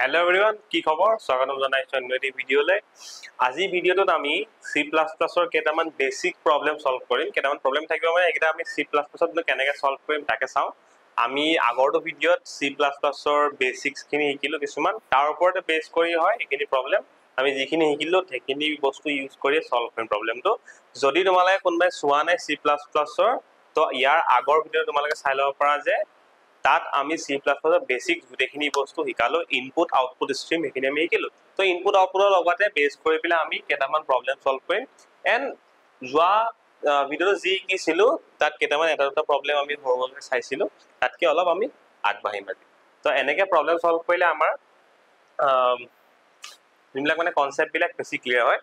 Hello everyone, কি খবৰ স্বাগতম জনাইছো অন্য ভিডিঅলৈ আজি ভিডিঅটোত আমি C++ ৰ কেইটামান বেসিক প্ৰবলেম সলভ কৰিম কেইটামান প্ৰবলেম থাকিব মানে এটা আমি C++ ত কেনেকৈ সলভ কৰিম তাকে চাও আমি আগৰটো ভিডিঅত C++ ৰ বেসিক্স খিনি শিকিলো কিছুমান তাৰ ওপৰতে বেস কৰি হয় এখিনি প্ৰবলেম আমি যিখিনি শিকিলো সেইখিনি বস্তু ইউজ কৰি সলভ কৰিম প্ৰবলেমটো যদি তোমালৈ কোনবাই চোৱা নাই C++ ৰ তো ইয়াৰ আগৰ ভিডিঅ তোমালোকে চাই লব পাৰা যে তাত আমি C++ ৰ বেসিক গুটেখিনি বস্তু শিকালো ইনপুট আউটপুট স্ট্ৰিম এখিনি আমি শিকিলো তো ইনপুট আউটপুটৰ লগতে বেস কৰি পেলা আমি কেইটামান প্ৰবলেম সলভ কৰিম এন্ড যোৱা ভিডিঅটো যি কিছিলো তাত কেইটামান এটা দুটা প্ৰবলেম আমি সৰুকৈ চাইছিলো তাতকে অলপ আমি আগবাঢ়িম আজি তো এনেকে প্ৰবলেম সলভ কৰিলে আমাৰ যিবিলাক মানে কনসেপ্ট বিলাক বেছি ক্লিয়াৰ হয়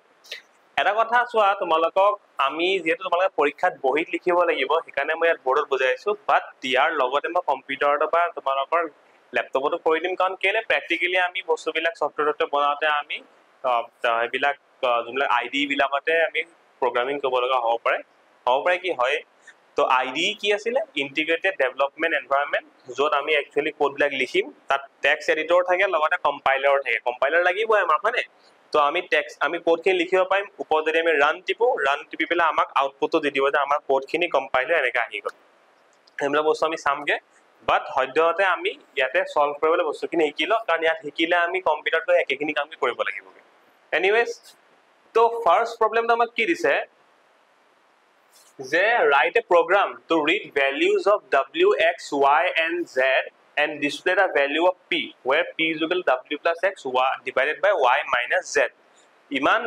এটা কথা চোৱা তোমালোকক আমি যেহেতু তোমালোকে পৰীক্ষাত বহিত লিখিব লাগিব সেইকাৰণে মই ইয়াত বৰ্ডত বুজাইছো বাট দিয়াৰ লগতে মই কম্পিউটাৰত বা তোমালোকৰ ল্যাপটপতো কৰি দিম কাৰণ কেলে প্ৰ্যাকটিক্যালি আমি বস্তুবিলাক সফটওয়্যাৰতে বনাওতে আমি এইবিলাক যোনবিলাক আইডি বিলাকতে আমি প্ৰগ্ৰামিং কৰিব লগা হ'ব পাৰে কি হয় তো আইডি কি আছিল ইন্টিগ্ৰেটেড ডেভেলপমেন্ট এনভায়ৰনমেন্ট যত আমি একচুয়ালি কোড বিলাক লিখিম তাত টেক্সট এডিটৰ থাকে লগতে কম্পাইলাৰ থাকে কম্পাইলাৰ লাগিব আমাৰ মানে তো আমি টেক্সট আমি কোড খিনি লিখিব পাৰিম উপৰ যদি আমি ৰান টিপি পেলা আমাক আউটপুটটো দি দিব যে আমাৰ কোড খিনি কম্পাইলাৰ এনেকা আহি গল হেমলা বস্তু আমি সামগে বাট সদ্যহতে আমি ইয়াতে সলভ কৰিবলৈ বস্তুখিনি শিকিলো কাৰণ ইয়াত শিকিলে আমি কম্পিউটাৰটো একেখিনি কাম কৰিব লাগিব এনিৱেজ তো ফাৰ্স্ট প্ৰবলেমটো আমাক কি দিছে যে write a program to read values of w x y and z and display the value of p where p is equal to w plus x y divided by y minus z ইমান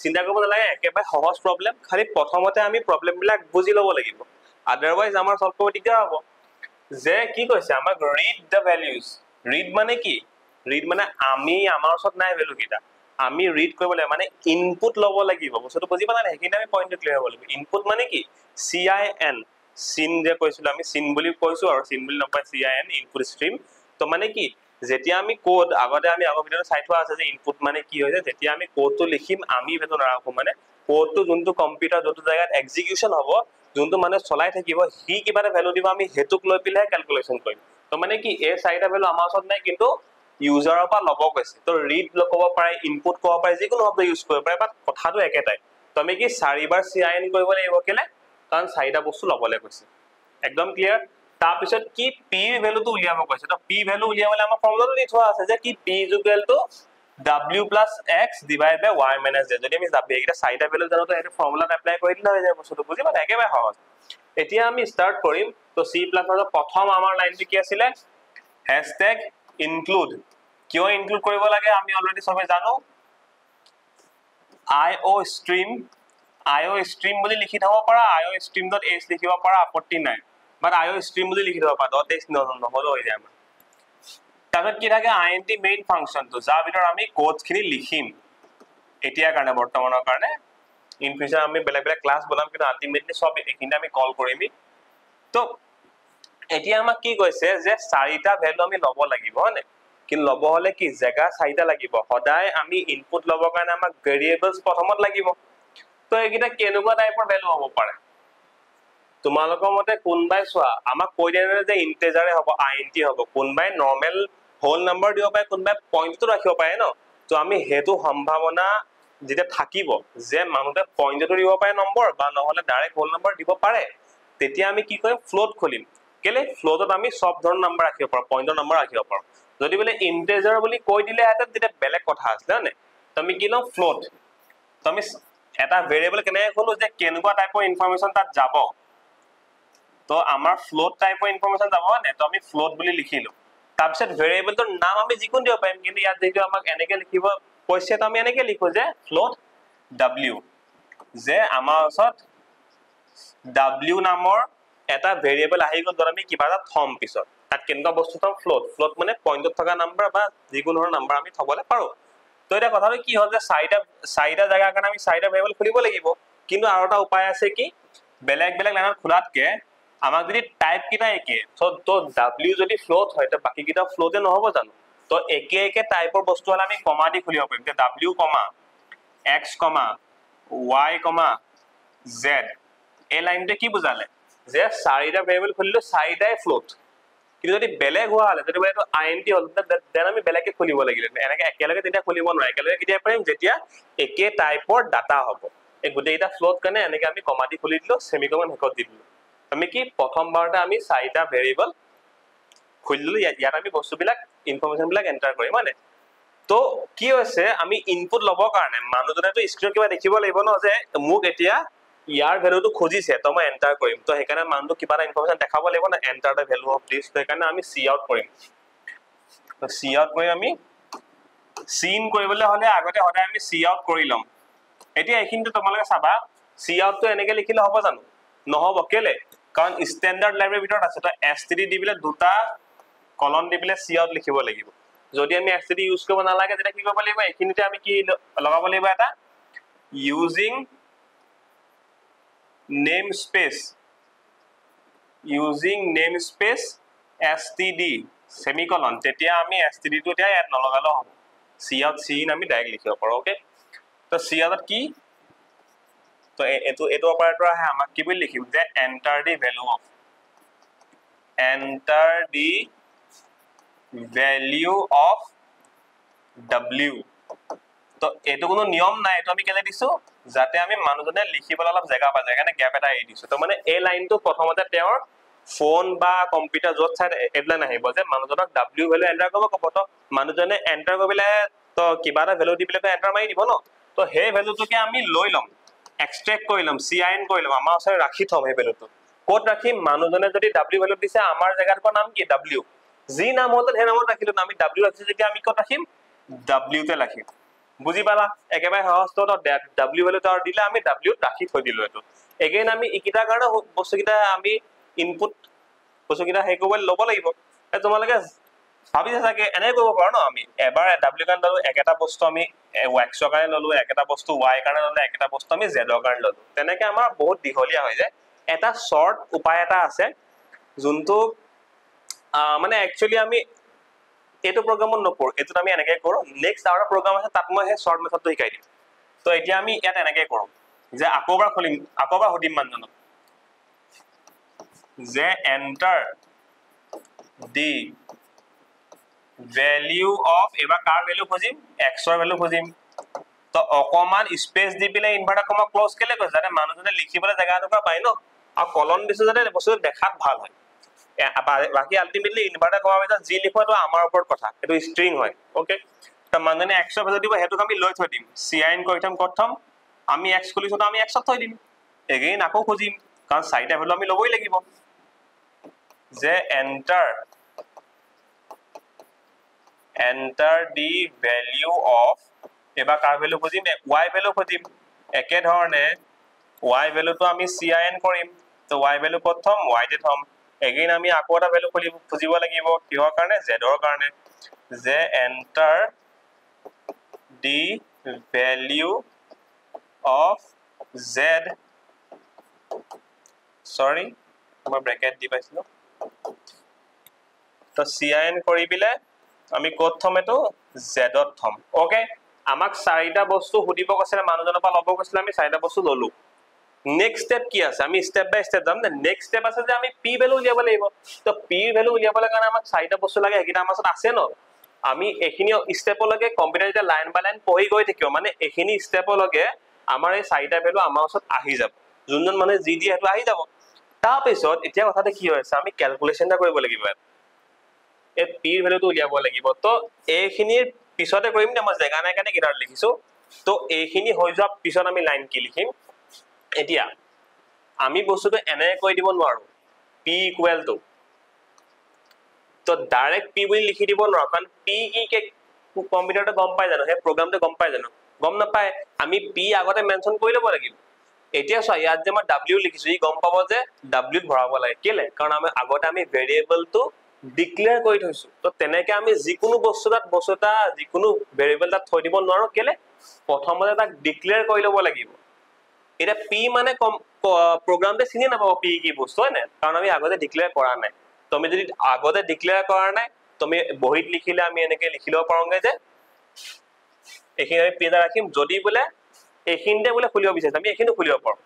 চিন্তা কৰিব নালাগে একেবাৰে সহজ problem খালি প্ৰথমতে আমি problem বিলাক বুজি লব লাগিব আদাৰৱাইজ আমাৰ সলভ কৰিব দিগদাৰ হ'ব যে কি কৈছে আমাক ৰিড দা ভ্যালুজ ৰিড মানে কি ৰিড মানে আমি আমাৰ ওচৰত নাই ভ্যালু কিটা আমি ৰিড কৰিব লাগে মানে ইনপুট লব লাগিব বস্তুটো বুজি পালা নাই হেকিনা আমি পইণ্টটো ক্লিয়াৰ হ'ব লাগিব ইনপুট মানে কি CIN সিন যে কৈছিলো আমি সিন বুলি কৈছো আৰু সিন বুলি নকয় CIN ইনপুট স্ট্ৰিম তো মানে কি যেতিয়া আমি কোড আগতে আমি আগৰ ভিডিঅ'ত চাই থোৱা আছে যে ইনপুট মানে কি হৈছে যেতিয়া আমি কোডটো লিখিম আমি ভেটো নাৰাখো মানে কোডটো যোনটো কম্পিউটাৰ যোনটো জায়গাত এক্সিকিউশন হ'ব যোনটো মানে চলাই থাকিব হি কিবা এটা ভ্যালু দিব আমি হেতুক লৈ পিলে ক্যালকুলেশন কৰিম তো মানে কি এই চাৰিটা ভ্যালু আমাৰ ওচৰত নাই কিন্তু ইউজাৰৰ পৰা লব কৈছে তো ৰিড ক'ব পাৰে ইনপুট ক'ব পাৰে যিকোনো শব্দ ইউজ কৰিব পাৰে বাট কথাটো একেটাই তো আমি কি চাৰিবাৰ CIN কৰিব লাগিব কেলে কাৰণ চাৰিটা বস্তু লবলে কৈছে একদম ক্লিয়াৰ তাৰ পিছত কি p ভ্যালুটো উলিয়াব কৈছে তো p ভ্যালু উলিয়াবলে আমাৰ ফৰ্মুলাটো দি থোৱা আছে যে কি p w plus x divided by y minus z যদি আমি w এটা চাৰিটা ভ্যালু জানো তো এটা ফৰ্মুলাত এপ্লাই কৰি দিলে হৈ যায় বস্তুটো বুজি পালে একেবাৰে সহজ এতিয়া আমি স্টাৰ্ট কৰিম তো C++ ৰ প্ৰথম আমাৰ লাইনটো কি আছিল #include কিয় ইনক্লুড কৰিব লাগে আমি অলৰেডি সবে জানো IOStream বুলি লিখি থব পাৰা IOStream.h লিখিব পাৰা আপত্তি নাই বাট IOStream বুলি লিখি থব পাৰা .h নহলো হৈ যায় আমাৰ তাৰপিছত কি থাকে int main ফাংচনটো যাৰ ভিতৰত আমি কোডছ খিনি লিখিম এতিয়াৰ কাৰণে বৰ্তমানৰ কাৰণে ইন ফিউচাৰ আমি বেলেগ বেলেগ ক্লাস বনাম কিন্তু আলটিমেটলি সব এখিনি আমি কল কৰিম তো এতিয়া আমাক কি কৈছে যে চাৰিটা ভ্যালু আমি লব লাগিব হয়নে কিন্তু লব হলে কি জায়গা চাৰিটা লাগিব সদায় আমি ইনপুট লবৰ কাৰণে আমাক ভেৰিয়েবলস প্ৰথমত লাগিব তো এইকিটা কেনেকুৱা টাইপৰ ভ্যালু হ'ব পাৰে তোমালোকৰ মতে কোনবাই চোৱা আমাক কৈ দিয়ে যে ইন্টিজাৰে হ'ব int হ'ব কোনবাই নৰমাল হোল নাম্বাৰ দিব পাৰে কোনবাই পইণ্টটো ৰাখিব পাৰে ন তো আমি হেতু সম্ভাৱনা যেটা থাকিব যে মানুহে পইণ্টটো দিব পাৰে নম্বৰ বা নহলে ডাইৰেক্ট হোল নাম্বাৰ দিব পাৰে তেতিয়া আমি কি কৰিম ফ্লোট খুলিম কেলে ফ্লোটত আমি সব ধৰণৰ নাম্বাৰ ৰাখিব পাৰো পইণ্টৰ নাম্বাৰ ৰাখিব পাৰো যদি বলে ইন্টিজাৰ বুলি কৈ দিলে এটা যেটা বেলেগ কথা আছে না তুমি কি লও ফ্লোট তুমি এটা ভেৰিয়েবল কেনেকৈ খোলো যে কেনেকুৱা টাইপৰ ইনফৰমেশন তাত যাব তো আমাৰ ফ্লোট টাইপৰ ইনফৰমেশন যাব না তো আমি ফ্লোট বুলি লিখিলো তাৰপিছত ভেৰিয়েবলটোৰ নাম আমি যিকোনো দিব পাৰিম কিন্তু ইয়াত যেটো আমাক এনেকে লিখিব কৈছে তো আমি এনেকে লিখো যে ফ্লোট w যে আমাৰ ওচৰত w নামৰ এটা ভেৰিয়েবল আহি গল ধৰ আমি কিবা এটা থম পিছত তাত কেনেকুৱা বস্তু থম ফ্লোট মানে পইণ্টত থকা নাম্বাৰ বা যিকোনো নাম্বাৰ আমি থবলে পাৰো তো এটা কথাটো কি হ'ল যে চাৰিটা জায়গা কাৰণে আমি চাৰিটা ভেৰিয়েবল খুলিব লাগিব কিন্তু আৰু এটা উপায় আছে কি বেলেগ বেলেগ লাইনত খোলাতকে আমাক যদি টাইপ কিটা একে তো w যদি ফ্লোট হয় তো বাকি কিটা ফ্লোটে নহব জানো তো একে একে টাইপৰ বস্তু হলে আমি কমা দি খুলিব পাৰিম যে w, x, y, z এই লাইনটো কি বুজালে যে চাৰিটা ভেৰিয়েবল খুলিলো চাৰিটাই ফ্লোট কিন্তু যদি বেলেগ হোৱা হলে যদি এইটো INT হল দেন আমি বেলেগকে খুলিব লাগিলে এনেকে একেলগে তেতিয়া খুলিব নোৱাৰে একেলগে কেতিয়া পাৰিম যেতিয়া একে টাইপৰ ডাটা হ'ব এই গোটেইটা ফ্লোট কাৰণে এনেকে আমি কমা দি খুলি দিলো সেমিকলন হেকত দি দিলো আমি কি প্ৰথমবাৰতে আমি চাৰিটা ভেৰিয়েবল খুলি দিলো ইয়াত আমি বস্তুবিলাক ইনফৰমেশন বিলাক এন্টাৰ কৰিম মানে তো কি হৈছে আমি ইনপুট লব কাৰণে মানুহজনেটো স্ক্ৰিনত কিবা দেখিব লাগিব ন যে মোক এতিয়া ইয়াৰ ভ্যালুটো খুজিছে তো মই এন্টাৰ কৰিম তো হেকাৰণে মানুহটো কিবা এটা ইনফৰমেশন দেখাব লাগিব না enter the value of this তো হেকাৰণে আমি সি আউট কৰিম তো সি আউট কৰি আমি সিন কৰিবলৈ হলে আগতে হদাই আমি সি আউট কৰি লম এতিয়া এইখিনিতে তোমালোকে চাবা সি আউট তো এনেকে লিখিলে হ'ব জানো নহব কেলে কাৰণ স্ট্যান্ডাৰ্ড লাইব্ৰেৰীৰ ভিতৰত আছে তো std দি বিলে দুটা কলন দি বিলে সি আউট লিখিব লাগিব যদি আমি std ইউজ কৰিব নালাগে তেতিয়া কি কৰিব লাগিব এইখিনিতে আমি কি লগাব লাগিব এটা ইউজিং namespace std semicolon তেতিয়া আমি std টো এতিয়া এড নলগালো হ'ব cout cin আমি ডাইৰেক্ট লিখিব পাৰো ওকে তো cout কি তো এটো অপাৰেটৰ আহে আমাক কি বুলি লিখিম যে enter the value of w তো এটো কোনো নিয়ম নাই এটো আমি কেলে দিছো যাতে আমি মানুহজনে লিখিবলৈ অলপ জায়গা পায় কাৰণে গ্যাপ এটা এৰি দিছো তো মানে এই লাইনটো প্ৰথমতে তেওঁৰ ফোন বা কম্পিউটাৰ যত চাই এডলাইন আহিব যে মানুহজনক w ভ্যালু এন্টাৰ কৰিব কব তো মানুহজনে এন্টাৰ কৰিলে তো কিবা এটা ভ্যালু দি বিলে তো এন্টাৰ মাৰি দিব ন তো সেই ভ্যালুটোকে আমি লৈ লম এক্সট্ৰাক্ট কৰি লম cin কৰি লম আমাৰ ওচৰত ৰাখি থম এই ভ্যালুটো কোড ৰাখিম মানুহজনে যদি w ভ্যালু দিছে আমাৰ জায়গাৰ নাম কি w যি নাম হল সেই নামত ৰাখিলো আমি w ৰাখিছো যেতিয়া আমি ক'ত ৰাখিম w তে ৰাখিম বুজি পালা একেবাৰে সহজ তো w ভ্যালু তাৰ দিলে আমি w ৰাখি থৈ দিলো এটো এগেইন আমি ইকিটা কাৰণে বস্তুকিটা আমি ইনপুট বস্তুকিটা হেই কৰিব লব লাগিব তোমালোকে ভাবিছা চাগে এনে কৰিব পাৰো ন আমি এবাৰ w কাৰণ ললো একটা বস্তু আমি x ৰ কাৰণে ললো একটা বস্তু y কাৰণে ললো একটা বস্তু আমি z ৰ কাৰণে ললো তেনেকে আমাৰ বহুত দিহলিয়া হৈ যায় এটা শৰ্ট উপায় এটা আছে যোনটো মানে একচুয়ালি আমি এটো প্ৰগ্ৰামত নকৰো এটো আমি এনেকৈ কৰো নেক্সট আৰু প্ৰগ্ৰাম আছে তাত মই সেই শৰ্ট মেথডটো শিকাই দিম তো এতিয়া আমি ইয়াত এনেকৈ কৰো যে আকৌবাৰ খুলিম আকৌবাৰ হদিম মানুহজনক যে enter the value of এবাৰ কাৰ ভ্যালু খুজিম x ৰ ভ্যালু খুজিম তো অকমান স্পেস দি বিলে ইনভাৰ্টাৰ কমা ক্লোজ কেলে কৈছে যাতে মানুহজনে লিখিবলৈ জায়গা এটা পায় ন আৰু কলন দিছে যাতে বস্তুটো দেখাত ভাল হয় বাকি আলটিমেটলি ইনভাৰ্টাৰ কমা মেথড যি লিখোটো আমাৰ ওপৰত কথা এটো স্ট্ৰিং হয় ওকে তো মানুহজনে x ৰ ভ্যালু দিব হেতুক আমি লৈ থৈ দিম cin কৰি থম প্ৰথম আমি x খুলিছো তো আমি x ত থৈ দিম এগেইন আকৌ খুজিম কাৰণ চাইটা ভ্যালু আমি লবই লাগিব যে enter the value of এবাৰ কাৰ ভ্যালু খুজিম y ভ্যালু খুজিম একে ধৰণে y ভ্যালুটো আমি cin কৰিম তো y ভ্যালু প্ৰথম y তে থম এগেইন আমি আকৌ এটা ভ্যালু খুজিব লাগিব কিহৰ কাৰণে z ৰ কাৰণে যে enter the value of z sorry মই ব্ৰ্যাকেট দি পাইছিলো তো cin কৰি বিলে আমি ক'ত থম এটো z ত থম ওকে আমাক চাৰিটা বস্তু হুদিব কৈছে মানুহজনৰ পৰা লব কৈছিল আমি চাৰিটা বস্তু ললো নেক্সট স্টেপ কি আছে আমি স্টেপ বাই স্টেপ যাম নেক্সট স্টেপ আছে যে আমি p ভ্যালু উলিয়াব লাগিব তো p ভ্যালু উলিয়াবলৈ কাৰণে আমাক চাৰিটা বস্তু লাগে একিটা আমাৰ ওচৰত আছে ন আমি এখিনি স্টেপলৈকে কম্পিউটাৰ যে লাইন বাই লাইন পঢ়ি গৈ থাকিব মানে এখিনি স্টেপলৈকে আমাৰ এই চাৰিটা ভ্যালু আমাৰ ওচৰত আহি যাব যোনজন মানে জি ডি হেতু আহি যাব তাৰ পিছত এতিয়া কথাটো কি হৈছে আমি ক্যালকুলেশনটা কৰিব লাগিব এই p ভ্যালুটো উলিয়াব লাগিব তো এইখিনিৰ পিছতে কৰিম না মই জায়গা নাই কাৰণে কিটা লিখিছো তো এইখিনি হৈ যোৱা পিছত আমি লাইন কি লিখিম এতিয়া আমি বস্তুটো এনে কৈ দিব নোৱাৰো p ইকুৱেল টু তো ডাইৰেক্ট p বুলি লিখি দিব নোৱাৰো কাৰণ p কি কম্পিউটাৰতে গম পাই জানো হে প্ৰগ্ৰামতে গম পাই জানো গম নাপায় আমি p আগতে মেনশন কৰি লব লাগিব এতিয়া চোৱা ইয়াত যে মই w লিখিছো ই গম পাব যে w ভৰাব লাগে কেলে কাৰণ আমি আগতে আমি ভেৰিয়েবলটো ডিক্লেয়াৰ কৰি থৈছো তো তেনেকে আমি যিকোনো বস্তুটা যিকোনো ভেৰিয়েবল তাত থৈ দিব নোৱাৰো কেলে প্ৰথমতে তাক ডিক্লেয়াৰ কৰি লব লাগিব এটা p মানে প্ৰগ্ৰামতে চিনি নাপাব p কি বস্তু হয় না কাৰণ আমি আগতে ডিক্লেয়াৰ কৰা নাই তুমি যদি আগতে ডিক্লেয়াৰ কৰা নাই তুমি বহিত লিখিলে আমি এনেকে লিখি লব পাৰোঁগে যে এখিনি আমি p এটা ৰাখিম যদি বলে এখিনতে বলে খুলিব বিচাৰিছে আমি এখিনও খুলিব পাৰো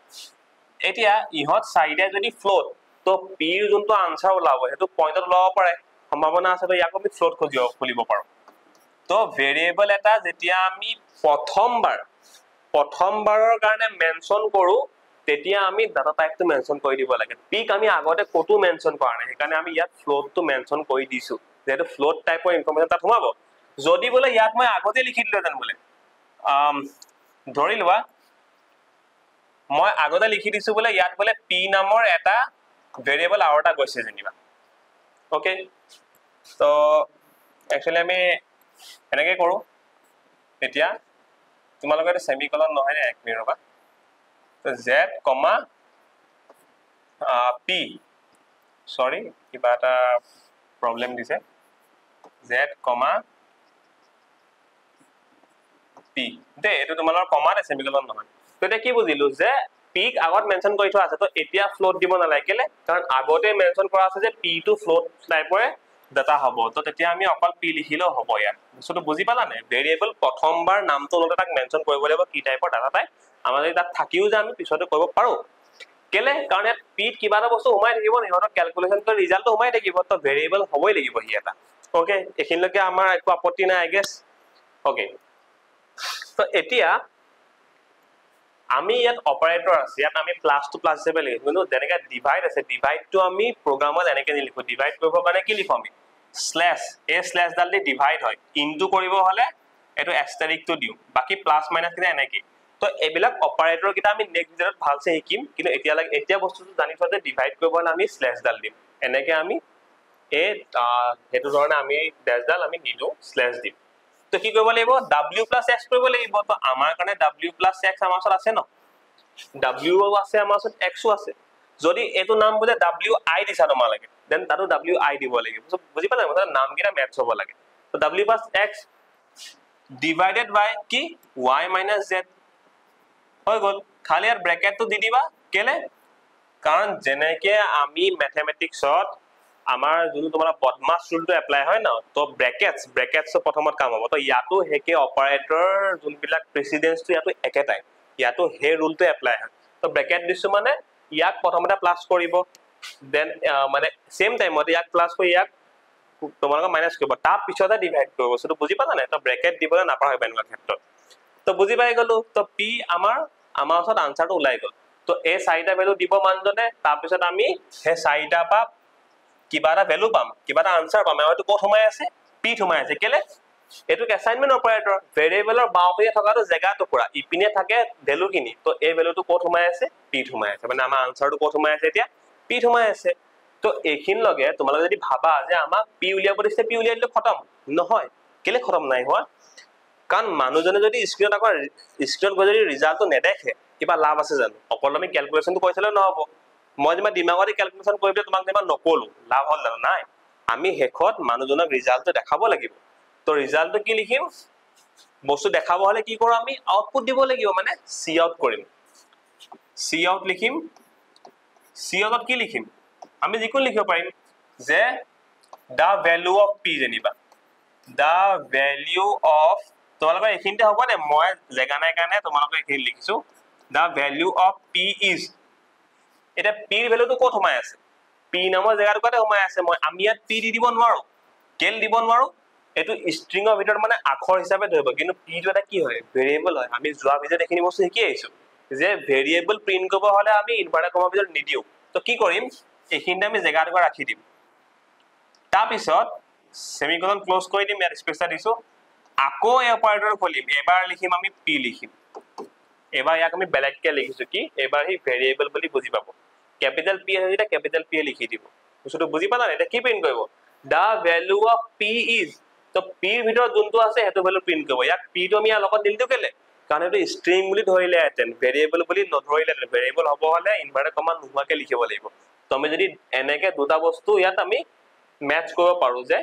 এতিয়া ইহত চাইডে যদি ফ্লোট তো p ৰ যোনটো আনসাৰ ওলাব হেতু পইণ্টত ওলাব পাৰে সম্ভাৱনা আছে তো ইয়াক আমি ফ্লোট খুলিব পাৰো তো ভেৰিয়েবল এটা যেতিয়া আমি প্ৰথমবাৰৰ কাৰণে মেনশন কৰো তেতিয়া আমি ডাটা টাইপটো মেনশন কৰি দিব লাগে পিক আমি আগতে কতো মেনশন কৰা নাই সেইকাৰণে আমি ইয়াত ফ্লোটটো মেনশন কৰি দিছো যেটো ফ্লোট টাইপৰ ইনফৰমেশন তাত সোমাব যদি বলে ইয়াত মই আগতে লিখি দিলো জান বলে ধৰি লোৱা মই আগতে লিখি দিছো বলে ইয়াত বলে p নামৰ এটা ভেৰিয়েবল আৰু এটা গৈছে যেনিবা ওকে তো একচুয়ালি আমি এনেকৈ কৰো এতিয়া তোমালোকৰ সেমিকলন নহয় নে এক মিনিট ৰবা তো z, p সৰি কিবা এটা প্ৰবলেম দিছে z, p দে এটো তোমালোকৰ কমা নে সেমিকলন নহয় তো এটা কি বুজিলো যে পিক আগত মেনশন কৰি থোৱা আছে তো এতিয়া ফ্লোট দিব নালাগিলে কাৰণ আগতে মেনশন কৰা আছে যে p টু ফ্লোট টাইপৰে ডাটা হ'ব তো তেতিয়া আমি অকল p লিখিলেও হ'ব ইয়াত বস্তুটো বুজি পালা নে ভেৰিয়েবল প্ৰথমবাৰ নামটো লতে তাক মেনশন কৰিব লাগিব কি টাইপৰ ডাটা টাইপ আমাৰ যদি তাত থাকিও যে আমি পিছতে কৰিব পাৰো কেলে কাৰণ ইয়াত p কিবা এটা বস্তু সোমাই থাকিব নিহতৰ ক্যালকুলেশন তো ৰিজাল্টটো সোমাই থাকিব তো ভেৰিয়েবল হ'বই লাগিব হি এটা ওকে এখিনলৈকে আমাৰ একো আপত্তি নাই আই গেছ ওকে তো এতিয়া আমি ইয়াত অপাৰেটৰ আছে ইয়াত আমি প্লাস টু প্লাস হিচাপে লিখো কিন্তু যেনেকৈ ডিভাইড আছে ডিভাইডটো আমি প্ৰগ্ৰামত এনেকৈ নিলিখো ডিভাইড কৰিবৰ কাৰণে কি লিখো আমি স্ল্যাশ এ স্ল্যাশ ডাল দি ডিভাইড হয় ইনটু কৰিব হলে এটো এস্টাৰিকটো দিও বাকি প্লাস মাইনাস কিটা এনেকৈ তো এবিলাক অপাৰেটৰ কিটা আমি নেক্সট ভিডিঅত ভালছে শিকিম কিন্তু এতিয়া বস্তুটো জানি থোৱা যে ডিভাইড কৰিব হলে আমি স্ল্যাশ ডাল দিম এনেকৈ আমি এ হেতু ধৰণে আমি ড্যাশ ডাল আমি নিদো স্ল্যাশ দিম তো কি কৰিব লাগিব w + x কৰিব লাগিব তো আমাৰ কাৰণে w + x আমাৰ ওচৰত আছে ন w আছে আমাৰ ওচৰত x ও আছে যদি এটো নাম বুলে wi দিছা তোমালকে দেন তাতো wi দিব লাগিব বুজি পালা মানে নাম কিটা মেচ হ'ব লাগে তো w + x ডিভাইডেড বাই কি y - z হৈ গল খালি আর ব্র্যাকেটটো দি দিবা কেলে কাৰণ যেনেকে আমি ম্যাথমেটিক্সত আমাৰ যোনটো তোমাৰ বদমাছ ৰুলটো এপ্লাই হয় ন তো ব্ৰ্যাকেটস প্ৰথমত কাম হ'ব তো ইয়াতো হেকে অপাৰেটৰ যোনবিলাক প্ৰেসিডেন্সটো ইয়াতো একেটাই ইয়াতো হে ৰুলটো এপ্লাই হয় তো ব্ৰ্যাকেট দিছো মানে ইয়াক প্ৰথমতে প্লাস কৰিব দেন মানে সেম টাইমত ইয়াক প্লাস কৰি ইয়াক তোমালোকে মাইনাস কৰিব তাৰ পিছতে ডিভাইড কৰিব সো বুজি পালা নাই তো ব্ৰ্যাকেট দিবলৈ নাপাহৰিবা এনেকুৱা ক্ষেত্ৰত তো বুজি পাই গলো তো p আমাৰ ওচৰত আনসাৰটো ওলাই গল তো এই চাৰিটা ভ্যালু দিব মানজনে তাৰ পিছত আমি হে চাৰিটা পা কিবা এটা ভ্যালু পাম কিবা এটা আনসাৰ পাম হয়তো ক'ত সোমাই আছে p সোমাই আছে কেলে এটো অ্যাসাইনমেন্ট অপাৰেটৰ ভেৰিয়েবলৰ বাওঁপিনে থকাটো জেগাটো পুৰা ইপিনে থাকে ভ্যালু কিনি তো এই ভ্যালুটো ক'ত সোমাই আছে p সোমাই আছে মানে আমাৰ আনসাৰটো ক'ত সোমাই আছে এতিয়া p সোমাই আছে তো এইখিন লগে তোমালোকে যদি ভাবা যে আমাক p উলিয়াব দিছে p উলিয়াই দিলে খতম নহয় কেলে খতম নাই হোৱা কাৰণ মানুহজনে যদি স্ক্ৰিনত গৈ যদি ৰিজাল্টটো নেদেখে কিবা লাভ আছে জানো অকল আমি ক্যালকুলেশনটো কৰিছলে নহব মই যেমা দিমাগতে ক্যালকুলেশন কৰিবলে তোমাক যেমা নকলো লাভ হল জানো নাই আমি হেখত মানুহজনক ৰিজাল্টটো দেখাব লাগিব তো ৰিজাল্টটো কি লিখিম বস্তু দেখাব হলে কি কৰো আমি আউটপুট দিব লাগিব মানে সি আউট কৰিম সি আউট লিখিম সি আউটত কি লিখিম আমি যিকোন লিখিব পাৰিম যে দা ভ্যালু অফ p যেনিবা দা ভ্যালু অফ তোমালোকৰ এখিনতে হ'ব নে মই জেগা নাই কাৰণে তোমালোকক এখিন লিখিছো দা ভ্যালু অফ p ইজ এটা p এর ভ্যালুটো ক'ত সোমাই আছে p নামৰ জেগাটোতে সোমাই আছে মই আমি ইয়াত p দি দিব নোৱাৰো কেল দিব নোৱাৰো এটো স্ট্ৰিংৰ ভিতৰত মানে আখৰ হিচাপে ধৰিব কিন্তু p টো এটা কি হয় ভেৰিয়েবল হয় আমি যোৱা ভিডিঅত এখিনি বস্তু শিকি আহিছো যে ভেৰিয়েবল প্ৰিন্ট কৰিব হলে আমি ইনভাৰ্টাৰ কমা ভিতৰত নিদিও তো কি কৰিম এখিনতে আমি জেগাটো ৰাখি দিম তাৰ পিছত সেমিকলন ক্লোজ কৰি দিম ইয়াত স্পেস দিছো আকৌ এই অপাৰেটৰ খুলিম এবাৰ লিখিম আমি p লিখিম এবাৰ ইয়াক আমি বেলেগকে লিখিছো কি এবাৰ হি ভেৰিয়েবল বুলি বুজি পাব ক্যাপিটাল p আছে এটা ক্যাপিটাল p লিখি দিব বস্তুটো বুজি পালা এটা কি প্ৰিন্ট কৰিব দা ভ্যালু অফ p ইজ তো p এৰ ভিতৰত যোনটো আছে হেতু ভ্যালু প্ৰিন্ট কৰিব ইয়াক p টো আমি লগত দিলটো কেলে কাৰণ এটো স্ট্ৰিং বুলি ধৰিলে আতেন ভেৰিয়েবল বুলি নধৰিলে ভেৰিয়েবল হ'ব হলে ইনভাৰ্টাৰ কমা নোহোৱাকে লিখিব লাগিব তো আমি যদি এনেকে দুটা বস্তু ইয়াত আমি ম্যাচ কৰিব পাৰো যে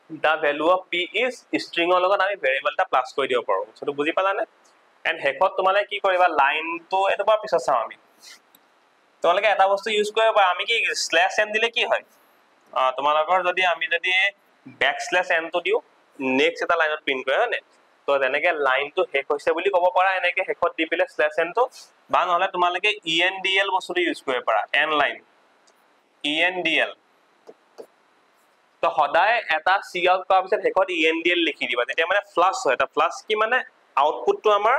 the value of p is স্ট্ৰিংৰ লগত আমি ভেৰিয়েবল এটা প্লাস কৰি দিব পাৰো সো বুজি পালানে এন্ড হেকত তোমালে কি কৰিবা লাইনটো এটো পৰা পিছত চাম আমি তোমালোকে এটা বস্তু ইউজ কৰিবা আমি কি স্ল্যাশ n দিলে কি হয় তোমালোকৰ যদি আমি যদি ব্যাকস্ল্যাশ n তো দিও নেক্সট এটা লাইনত প্ৰিন্ট কৰে হয়নে তো তেনেকে লাইনটো হেক হৈছে বুলি ক'ব পাৰা এনেকে হেকত দি পেলে স্ল্যাশ n তো বা নহলে তোমালোকে endl বস্তুটো ইউজ কৰিব পাৰা n লাইন endl তো সদায় এটা সি আউট কৰাৰ পিছত শেষত ENDL লিখি দিবা তেতিয়া মানে ফ্লাশ হয় এটা ফ্লাশ কি মানে আউটপুটটো আমাৰ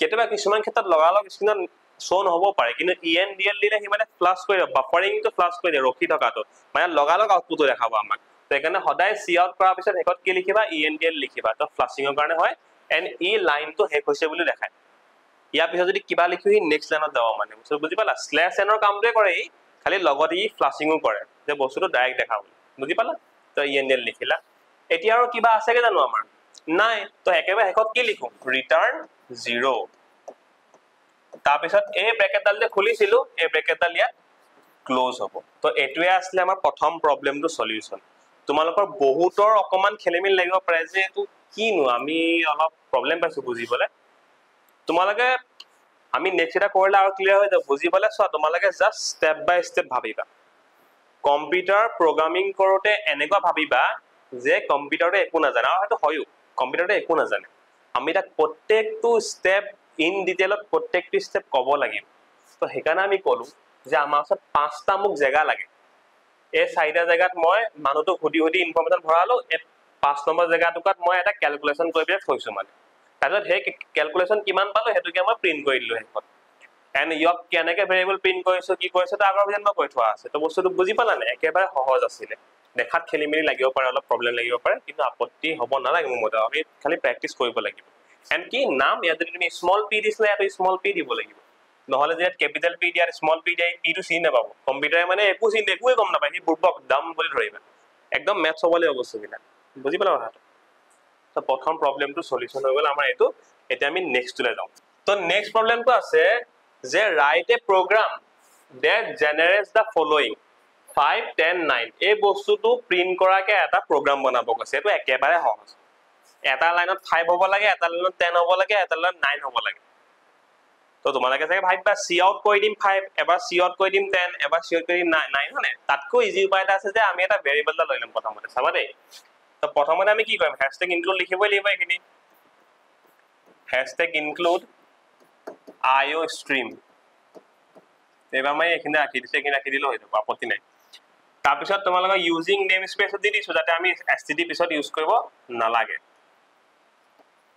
কেতিয়াবা কিছুমান ক্ষেত্ৰত লগালগ স্ক্ৰিনত শো নহব পাৰে কিন্তু ENDL দিলে সি মানে ফ্লাশ কৰি বাফাৰিংটো ফ্লাশ কৰি দিয়ে ৰখি থকাটো মানে লগালগ আউটপুটটো দেখাব আমাক তো এখানে সদায় সি আউট কৰাৰ পিছত শেষত কি লিখিবা ENDL লিখিবা তো ফ্লাশিংৰ কাৰণে হয় এন্ড ই লাইনটো শেষ হৈছে বুলি দেখায় ইয়াৰ পিছত যদি কিবা লিখি নেক্সট লাইনত যাব মানে বুজি পালা স্ল্যাশ এনৰ কামটোৱে কৰে ই খালি লগত ই ফ্লাশিংও কৰে যে বস্তুটো ডাইৰেক্ট দেখাব বুজি পালা তো ENDL লিখিলা এতিয়া আৰু কিবা আছে কি জানো আমাৰ নাই তো একেবাৰে শেষত কি লিখো ৰিটাৰ্ন 0 তাৰ পিছত এই ব্ৰেকেটডাল যে খুলিছিলো এই ব্ৰেকেটডাল ইয়াত ক্লোজ হ'ব তো এটোৱে আসলে আমাৰ প্ৰথম প্ৰবলেমটো সলিউশন তোমালোকৰ বহুতৰ অকমান খেলিমিল লাগিব পাৰে যে এটো কিনো আমি অলপ প্ৰবলেম পাইছো বুজিবলে তোমালোকে আমি নেক্সট এটা কৰিলে আৰু ক্লিয়াৰ হৈ যাব বুজিবলে সো তোমালোকে জাস্ট স্টেপ বাই স্টেপ ভাবিবা কম্পিউটাৰ প্ৰগ্ৰামিং কৰোতে এনেকুৱা ভাবিবা যে কম্পিউটাৰে একো নাজানে আৰু হয়তো হয়ও কম্পিউটাৰে একো নাজানে আমি তাক প্ৰত্যেকটো স্টেপ ইন ডিটেইলত প্ৰত্যেকটো স্টেপ কব লাগিব তো হেকাৰণে আমি কলো যে আমাৰ ওচৰত পাঁচটা মুক জায়গা লাগে এই চাৰিটা জায়গাত মই মানুহটো খুদি খুদি ইনফৰমেশন ভৰালো এই 5 নম্বৰ জায়গাটোকাত মই এটা ক্যালকুলেশন কৰি পেলাই থৈছো মানে তাৰপিছত হে ক্যালকুলেশন কিমান পালো হেতুকে মই প্ৰিন্ট কৰি দিলো হেকত এন্ড ইয়ক কেনেকে ভেৰিয়েবল প্ৰিন্ট কৰিছো কি কৰিছো তা আগৰ ভিডিঅত মই কৈ থোৱা আছে তো বস্তুটো বুজি পালা নে একেবাৰে সহজ আছিল দেখাত খেলিমেলি লাগিব পাৰে অলপ প্ৰবলেম লাগিব পাৰে কিন্তু আপত্তি হ'ব নালাগে মোৰ মতে আমি খালি প্ৰেক্টিস কৰিব লাগিব এন্ড কি নাম ইয়াত যদি তুমি স্মল p দিছলে ইয়াত স্মল p দিব লাগিব নহলে যে ক্যাপিটাল p দিয়াৰ স্মল p দিয়াই p টো চিন নাপাব কম্পিউটাৰে মানে একো চিন একোই গম নাপায় সি বুৰ্বক দাম বুলি ধৰিবা একদম ম্যাথছ হ'বলে অৱশ্যে বুজি পালা কথাটো তো প্ৰথম প্ৰবলেমটো সলিউশন হৈ গল আমাৰ এটো এতিয়া আমি নেক্সটলে যাও তো নেক্সট প্ৰবলেমটো আছে যে write a program that generates the following 5 10 9 এই বস্তুটো প্ৰিন্ট কৰাকে এটা প্ৰগ্ৰাম বনাব কৈছে এটো একেবাৰে সহজ এটা লাইনত 5 হ'ব লাগে এটা লাইনত 10 হ'ব লাগে এটা লাইনত 9 হ'ব লাগে তো তোমালোকে চাগে ভাইবা সি আউট কৰি দিম 5 এবাৰ সি আউট কৰি দিম 10 এবাৰ সি আউট কৰি দিম 9 হনে তাতকৈ ইজি উপায় এটা আছে যে আমি এটা ভেৰিয়েবল এটা লৈ লম প্ৰথমতে চাবা দেই তো প্ৰথমতে আমি কি কৰিম হ্যাশট্যাগ ইনক্লুড লিখিবই লাগিব এখিনি হ্যাশট্যাগ ইনক্লুড iostream এবাৰ মই এখিনি ৰাখি দিলো হৈ যাব আপত্তি নাই তাৰ পিছত তোমালোকৰ ইউজিং নেম স্পেস দি দিছো যাতে আমি std পিছত ইউজ কৰিব নালাগে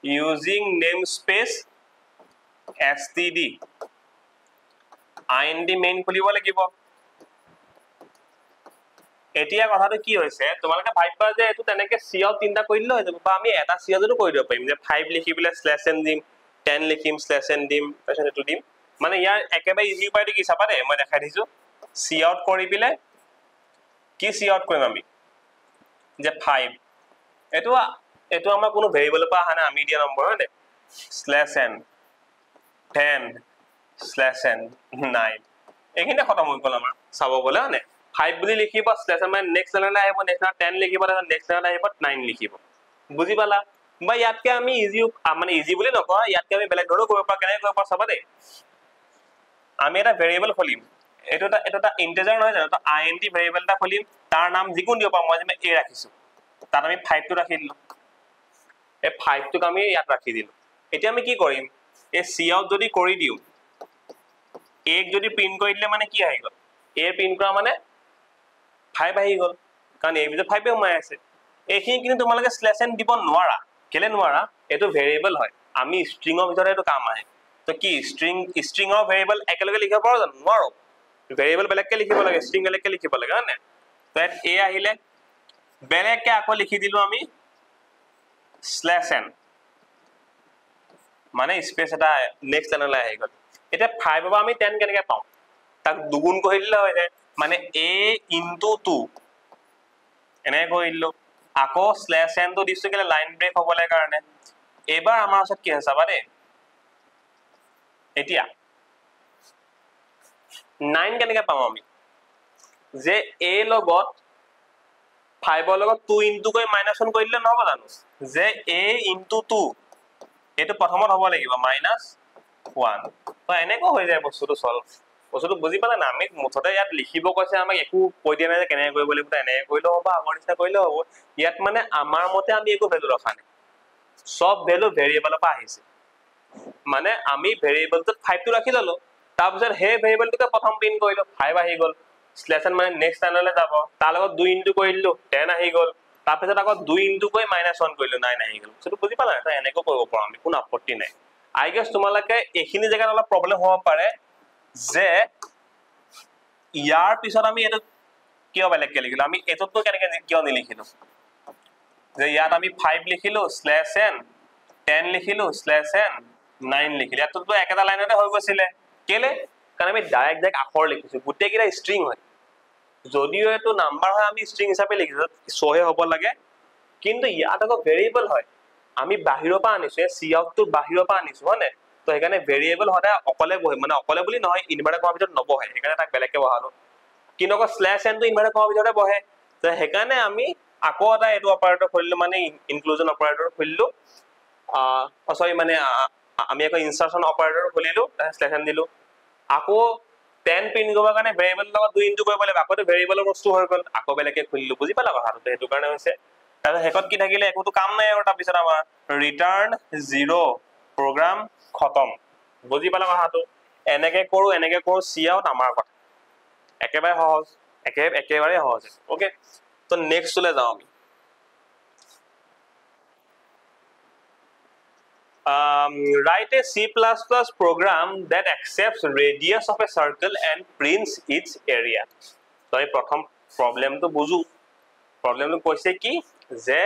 using name space std ind main খুলিব লাগিব এতিয়া কথাটো কি হৈছে তোমালোকে ভাইবা যে এটো তেনেকে সি আউট তিনটা কৰিলে হৈ যাব বা আমি এটা সি আউটটো কৰি দিব পাৰিম যে 5 লিখিবলে /n দিম 10 লিখিম /n দিম তাৰপিছত এটো দিম মানে ইয়াৰ একেবাৰে ইজি উপায়টো কি চাবা দে মই দেখাই দিছো সি আউট কৰি বিলে কি সি আউট কৰিম আমি যে 5 এটো আমাৰ কোনো ভেৰিয়েবল পা আহা না আমি দিয়া নম্বৰ হয় নে /n 10 /n 9 এখিনে খতম হৈ গল আমাৰ চাব গলে হয় নে 5 বুলি লিখিব /n মানে নেক্সট লাইনলৈ আহিব নেক্সট 10 লিখিব তাৰপিছত নেক্সট লাইনলৈ আহিব 9 লিখিব বুজি পালা বা ইয়াতকে আমি ইজি মানে ইজি বুলি নকওঁ ইয়াতকে আমি বেলেগ ধৰণে কৰিব পাৰা কেনে কৰিব পাৰা চাবা দেই আমি এটা ভেৰিয়েবল খুলিম এটা ইন্টিজাৰ নহয় জানো তো int ভেৰিয়েবল এটা খুলিম তাৰ নাম যিকোন দিব পাম মই যে a ৰাখিছো তাত আমি 5 টো ৰাখি দিলো এই 5 টোক আমি ইয়াত ৰাখি দিলো এতিয়া আমি কি কৰিম এই সি আউট যদি কৰি দিও a যদি প্ৰিন্ট কৰি দিলে মানে কি আহি গল a প্ৰিন্ট কৰা মানে 5 আহি গল কাৰণ a বিত 5 সোমাই আছে এইখিনি কিন্তু তোমালোকে /n দিব নোৱাৰা কেলে নোৱাৰা এটো ভেৰিয়েবল হয় আমি স্ট্ৰিংৰ ভিতৰত এটো কাম আহে তো কি স্ট্ৰিংৰ ভেৰিয়েবল একেলগে লিখিব পাৰো জানো নোৱাৰো ভেৰিয়েবল বেলেগকে লিখিব লাগে স্ট্ৰিং বেলেগকে লিখিব লাগে হয় না তো এ আহিলে বেলেগকে আকৌ লিখি দিলো আমি /n মানে স্পেস এটা নেক্সট লাইনলৈ আহি গল এটা 5 বা আমি 10 কেনেকে পাও তাক দুগুণ কৰি দিলে হৈ যায় মানে a * 2 এনে কৰিলো আকৌ /n তো দিছো কেলে লাইন ব্ৰেক হ'বলে কাৰণে এবাৰ আমাৰ ওচৰত কি আছে বাৰে এতিয়া 9 কেনেকে পাম আমি যে a লগত 5 ৰ লগত 2 ইনটু কৰি -1 কৰি দিলে নহব জানো যে a * 2 এটো প্ৰথমত হ'ব লাগিব -1 তো এনেকৈ হৈ যায় বস্তুটো সলভ বস্তুটো বুজি পালা না আমি মুঠতে ইয়াত লিখিব কৈছে আমাক একো কৈ দিয়া নাই যে কেনে কৰিব লাগিব এনেকৈ কৰিলে হ'ব আগৰ নিচিনা কৰিলে হ'ব ইয়াত মানে আমাৰ মতে আমি একো ভ্যালু ৰখা নাই সব ভ্যালু ভেৰিয়েবলৰ পৰা আহিছে মানে আমি ভেৰিয়েবলটোত 5 টো ৰাখি ললো তাৰ পিছত হে ভেৰিয়েবলটোকে প্ৰথম প্ৰিন্ট কৰিলো 5 আহি গল স্ল্যাশ n মানে নেক্সট লাইনলৈ যাব তাৰ লগত 2 ইনটু কৰিলো 10 আহি গল তাৰ পিছত আকৌ 2 ইনটু কৈ -1 কৰিলো 9 আহি গল সেটো বুজি পালা এটা এনেকৈ কৰিব পাৰো আমি কোনো আপত্তি নাই আই গেছ তোমালোকে এখিনি জায়গাত অলপ প্ৰবলেম হ'ব পাৰে যে ইয়াৰ পিছত আমি এটো কিয় বেলেগকে লিখিলো আমি এটোটো কেনেকৈ কিয় নিলিখিলো যে ইয়াত আমি 5 লিখিলো স্ল্যাশ n 10 লিখিলো স্ল্যাশ n 9 লিখিলো এটো তো একেটা লাইনতে হৈ গৈছিলে কেলে কাৰণ আমি ডাইৰেক্ট আখৰ লিখিছো গুটেই কিটা স্ট্ৰিং হয় যদিও এটো নাম্বাৰ হয় আমি স্ট্ৰিং হিচাপে লিখিছো সোহে হ'ব লাগে কিন্তু ইয়াত আকৌ ভেৰিয়েবল হয় আমি বাহিৰৰ পৰা আনিছো সি আউট টু বাহিৰৰ পৰা আনিছো হয়নে তো এখানে ভেৰিয়েবল হতে অকলে বহে মানে অকলে বুলি নহয় ইনভাৰ্টাৰ কমাৰ ভিতৰত নবহে এখানে তাক বেলেগকে বহালো কিন্তু আকৌ স্ল্যাশ n টো ইনভাৰ্টাৰ কমাৰ ভিতৰতে বহে তো হেকানে আমি আকৌ এটা এটো অপাৰেটৰ খুলিলো মানে ইনক্লুজন অপাৰেটৰ খুলিলো সৰি মানে আমি আকৌ ইনসাৰ্শন অপাৰেটৰ খুলিলো স্ল্যাশ n দিলো আকৌ 10 প্ৰিন্ট কৰিবৰ কাৰণে ভেৰিয়েবল লগত 2 ইনটু কৰিব লাগিব আকৌ ভেৰিয়েবলৰ বস্তু হৈ গল আকৌ বেলেগকে খুলিলো বুজি পালা কথাটো হেতু কাৰণে হৈছে তাৰ হেকত কি থাকিলে একোটো কাম নাই আৰু তাৰ পিছত আমাৰ ৰিটাৰ্ন 0 প্ৰগ্ৰাম খতম বুজি পালা কথাটো এনেকে কৰো সি আউট আমাৰ কথা একেবাৰে সহজ একেবাৰে সহজ ওকে তো নেক্সট লৈ যাও আমি write a C++ program that accepts radius of a circle and prints its area. So, এই প্ৰথম প্ৰবলেমটো বুজু প্ৰবলেমটো কৈছে কি যে